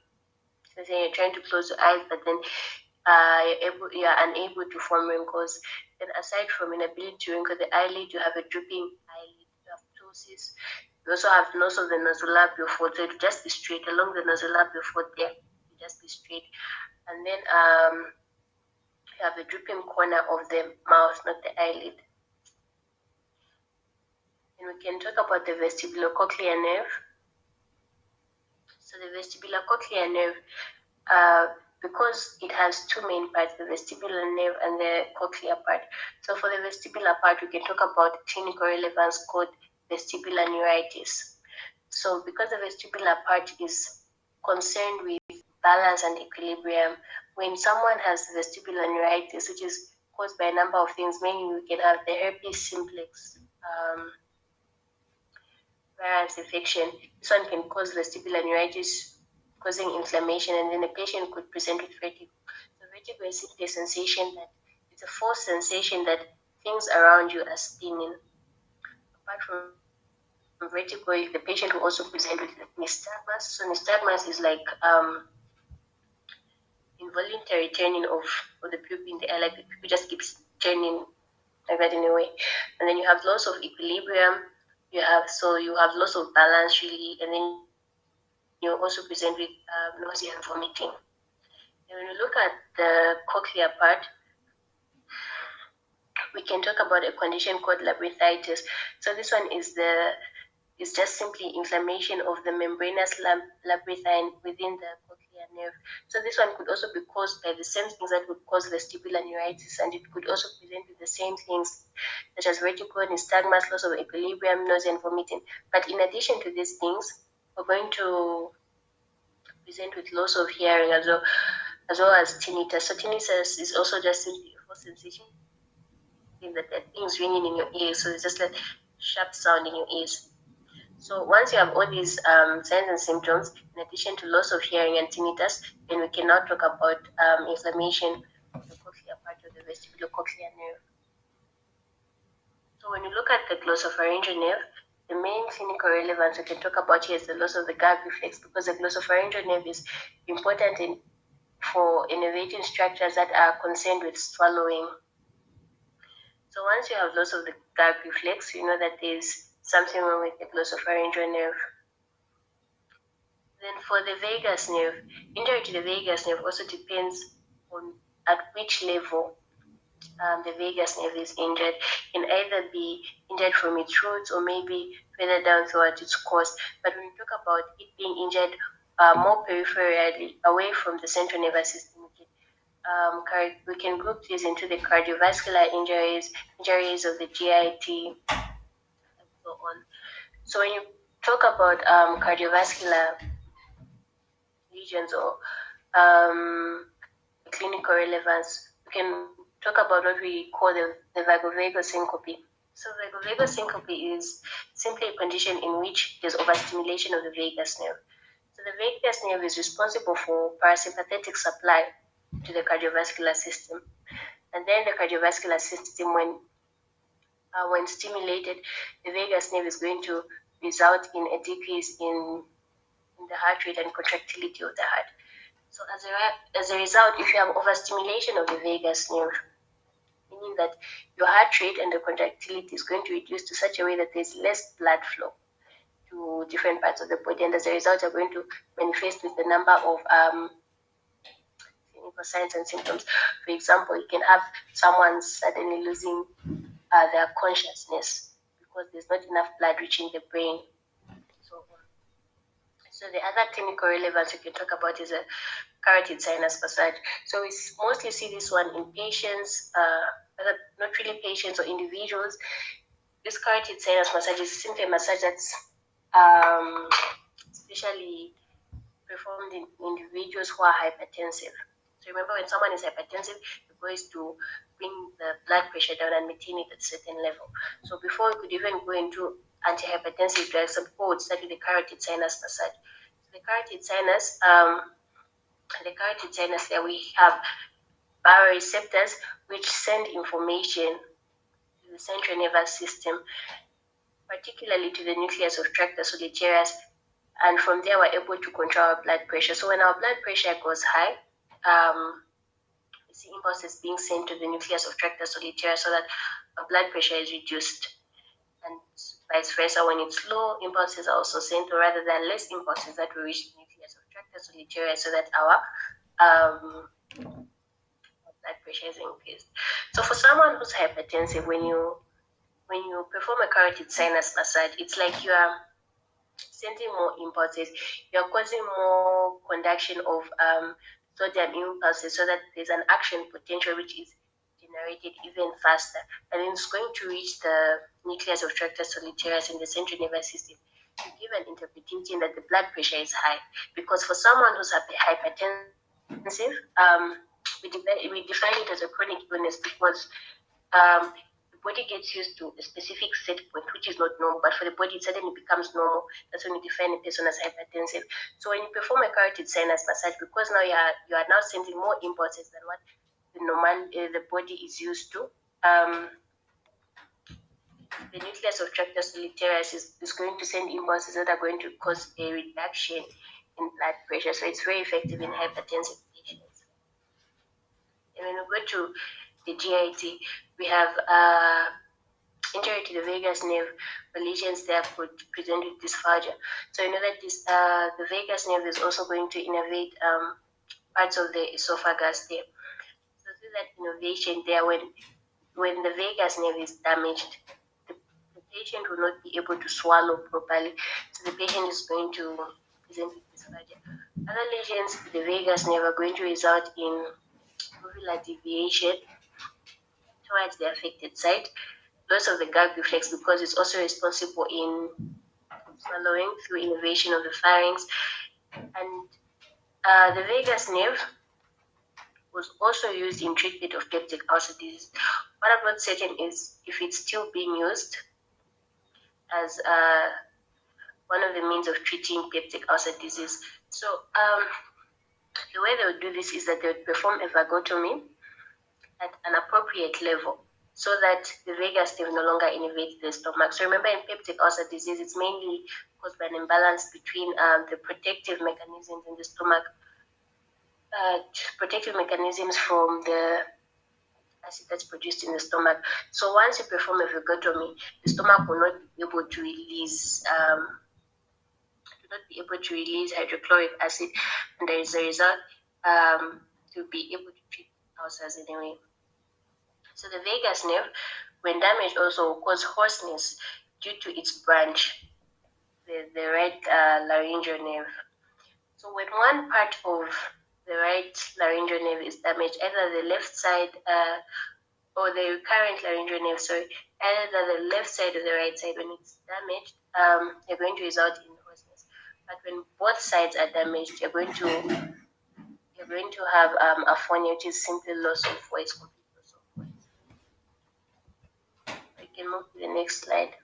so then you're trying to close the eyes, but then you are unable to form wrinkles. Then aside from inability to wrinkle the eyelid, you have a drooping eyelid, you have ptosis. You also have loss of the nasolabial fold, so it just be straight along the nasolabial fold there. just be straight. And then you have the drooping corner of the mouth, not the eyelid. And we can talk about the vestibulocochlear nerve. So the vestibulocochlear nerve, because it has two main parts, the vestibular nerve and the cochlear part. So for the vestibular part, we can talk about clinical relevance called vestibular neuritis. So because the vestibular part is concerned with balance and equilibrium, when someone has vestibular neuritis, which is caused by a number of things, mainly we can have the herpes simplex, virus infection. This one can cause vestibular neuritis, causing inflammation, and then the patient could present with vertigo. So vertigo is simply a sensation that it's a false sensation that things around you are spinning. Apart from vertigo, the patient will also present with nystagmus. So nystagmus is like involuntary turning of the pupil in the eye, like the pupil just keeps turning like that in a way. And then you have loss of equilibrium. You have loss of balance really, and then you also present with nausea and vomiting. And when you look at the cochlear part, we can talk about a condition called labyrinthitis. So this one is just simply inflammation of the membranous labyrinthine within the cochlear nerve. So this one could also be caused by the same things that would cause vestibular neuritis, and it could also present with the same things such as vertigo, nystagmus, loss of equilibrium, nausea, and vomiting. But in addition to these things, we're going to present with loss of hearing as well as tinnitus. So tinnitus is also just simply a false sensation that there are things ringing in your ears. So it's just like sharp sound in your ears. So once you have all these signs and symptoms, in addition to loss of hearing and tinnitus, then we can now talk about inflammation of the cochlear part of the vestibulocochlear nerve. So when you look at the glossopharyngeal nerve, the main clinical relevance we can talk about here is the loss of the gag reflex, because the glossopharyngeal nerve is important for innervating structures that are concerned with swallowing. So once you have loss of the gag reflex, you know that there's something wrong with the glossopharyngeal nerve. Then for the vagus nerve, injury to the vagus nerve also depends on at which level the vagus nerve is injured. It can either be injured from its roots or maybe further down towards its course. But when we talk about it being injured more peripherally, away from the central nervous system, we can group these into the cardiovascular injuries, injuries of the GIT, and so on. So when you talk about cardiovascular lesions or clinical relevance, we can talk about what we call the vagovagal syncope. So vagovagal syncope is simply a condition in which there's overstimulation of the vagus nerve. So the vagus nerve is responsible for parasympathetic supply to the cardiovascular system. And then the cardiovascular system, when stimulated, the vagus nerve is going to result in a decrease in the heart rate and contractility of the heart. So as a result, if you have overstimulation of the vagus nerve, meaning that your heart rate and the contractility is going to reduce to such a way that there's less blood flow to different parts of the body, and as a result, you're going to manifest with a number of clinical signs and symptoms. For example, you can have someone suddenly losing their consciousness because there's not enough blood reaching the brain. So the other clinical relevance we can talk about is a carotid sinus massage. So we mostly see this one in patients, not really patients or individuals. This carotid sinus massage is simply a massage that's especially performed in individuals who are hypertensive. So remember, when someone is hypertensive, the goal is to bring the blood pressure down and maintain it at a certain level. So before we could even go into antihypertensive drugs, some people would start with the carotid sinus massage. So the carotid sinus, there we have baroreceptors which send information to the central nervous system, particularly to the nucleus of tractus solitarius, and from there we're able to control our blood pressure. So when our blood pressure goes high, we see impulses being sent to the nucleus of tractus solitarius so that our blood pressure is reduced. And vice versa, when it's low, impulses are also sent, or rather there are less impulses that will reach the nucleus of tractus tractus solitarius so that our blood pressure is increased. So for someone who's hypertensive, when you perform a carotid sinus massage, it's like you are sending more impulses. You're causing more conduction of sodium impulses so that there's an action potential which is generated even faster. And then it's going to reach the nucleus of tractus solitarius in the central nervous system to give an interpretation that the blood pressure is high. Because for someone who's hypertensive, we define it as a chronic illness because um, the body gets used to a specific set point, which is not normal, but for the body, it suddenly becomes normal. That's when you define a person as hypertensive. So when you perform a carotid sinus massage, because now you are now sending more impulses than what the body is used to. The nucleus of tractus solitarius is going to send impulses that are going to cause a reduction in blood pressure. So it's very effective in hypertensive patients. And when we go to the GIT, we have injury to the vagus nerve, or lesions there could present with dysphagia. So you know that the vagus nerve is also going to innervate parts of the esophagus there. So through that innervation there, when the vagus nerve is damaged, the patient will not be able to swallow properly. So the patient is going to present with dysphagia. Other lesions to the vagus nerve are going to result in uvula deviation towards the affected site, loss of the gag reflex because it's also responsible in swallowing through innervation of the pharynx. And the vagus nerve was also used in treatment of peptic ulcer disease. What I'm not certain is if it's still being used as one of the means of treating peptic ulcer disease. So the way they would do this is that they would perform a vagotomy at an appropriate level so that the vagus nerve no longer innervates the stomach. So remember, in peptic ulcer disease, it's mainly caused by an imbalance between the protective mechanisms in the stomach, protective mechanisms from the acid that's produced in the stomach. So once you perform a vagotomy, the stomach will not be able to release hydrochloric acid, and as a result, to be able to treat ulcers anyway. So the vagus nerve, when damaged, also will cause hoarseness due to its branch, the right laryngeal nerve. So when one part of the right laryngeal nerve is damaged, either the left side or the recurrent laryngeal nerve, sorry, either the left side or the right side, when it's damaged, they're going to result in hoarseness. But when both sides are damaged, you're going to have aphonia, which is simply loss of voice, complete loss of voice. We can move to the next slide.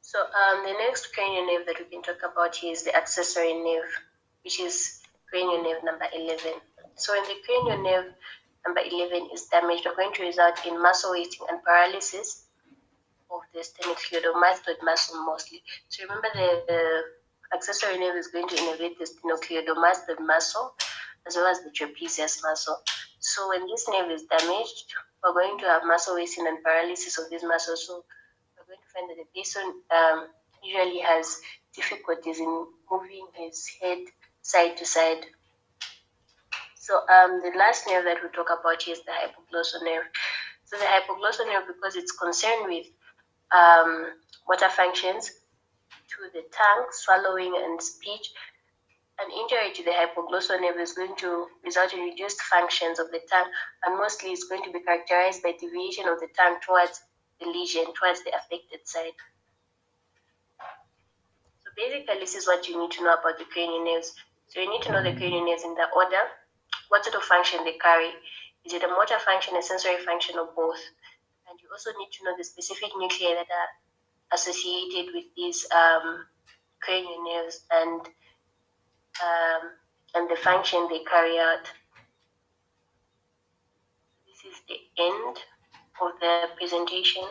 So the next cranial nerve that we can talk about here is the accessory nerve, which is cranial nerve number 11. So when the cranial nerve number 11 is damaged, we're going to result in muscle wasting and paralysis of the sternocleidomastoid muscle mostly. So remember the accessory nerve is going to innervate the sternocleidomastoid muscle as well as the trapezius muscle. So when this nerve is damaged, we're going to have muscle wasting and paralysis of these muscles. So we're going to find that the person usually has difficulties in moving his head side to side. So the last nerve that we talk about here is the hypoglossal nerve. So the hypoglossal nerve, because it's concerned with motor functions to the tongue, swallowing, and speech, an injury to the hypoglossal nerve is going to result in reduced functions of the tongue, and mostly it's going to be characterized by deviation of the tongue towards the lesion, towards the affected side. So basically, this is what you need to know about the cranial nerves. So you need to know the cranial nerves in the order, what sort of function they carry. Is it a motor function, a sensory function, or both? And you also need to know the specific nuclei that are associated with these cranial nerves and the function they carry out. This is the end of the presentation.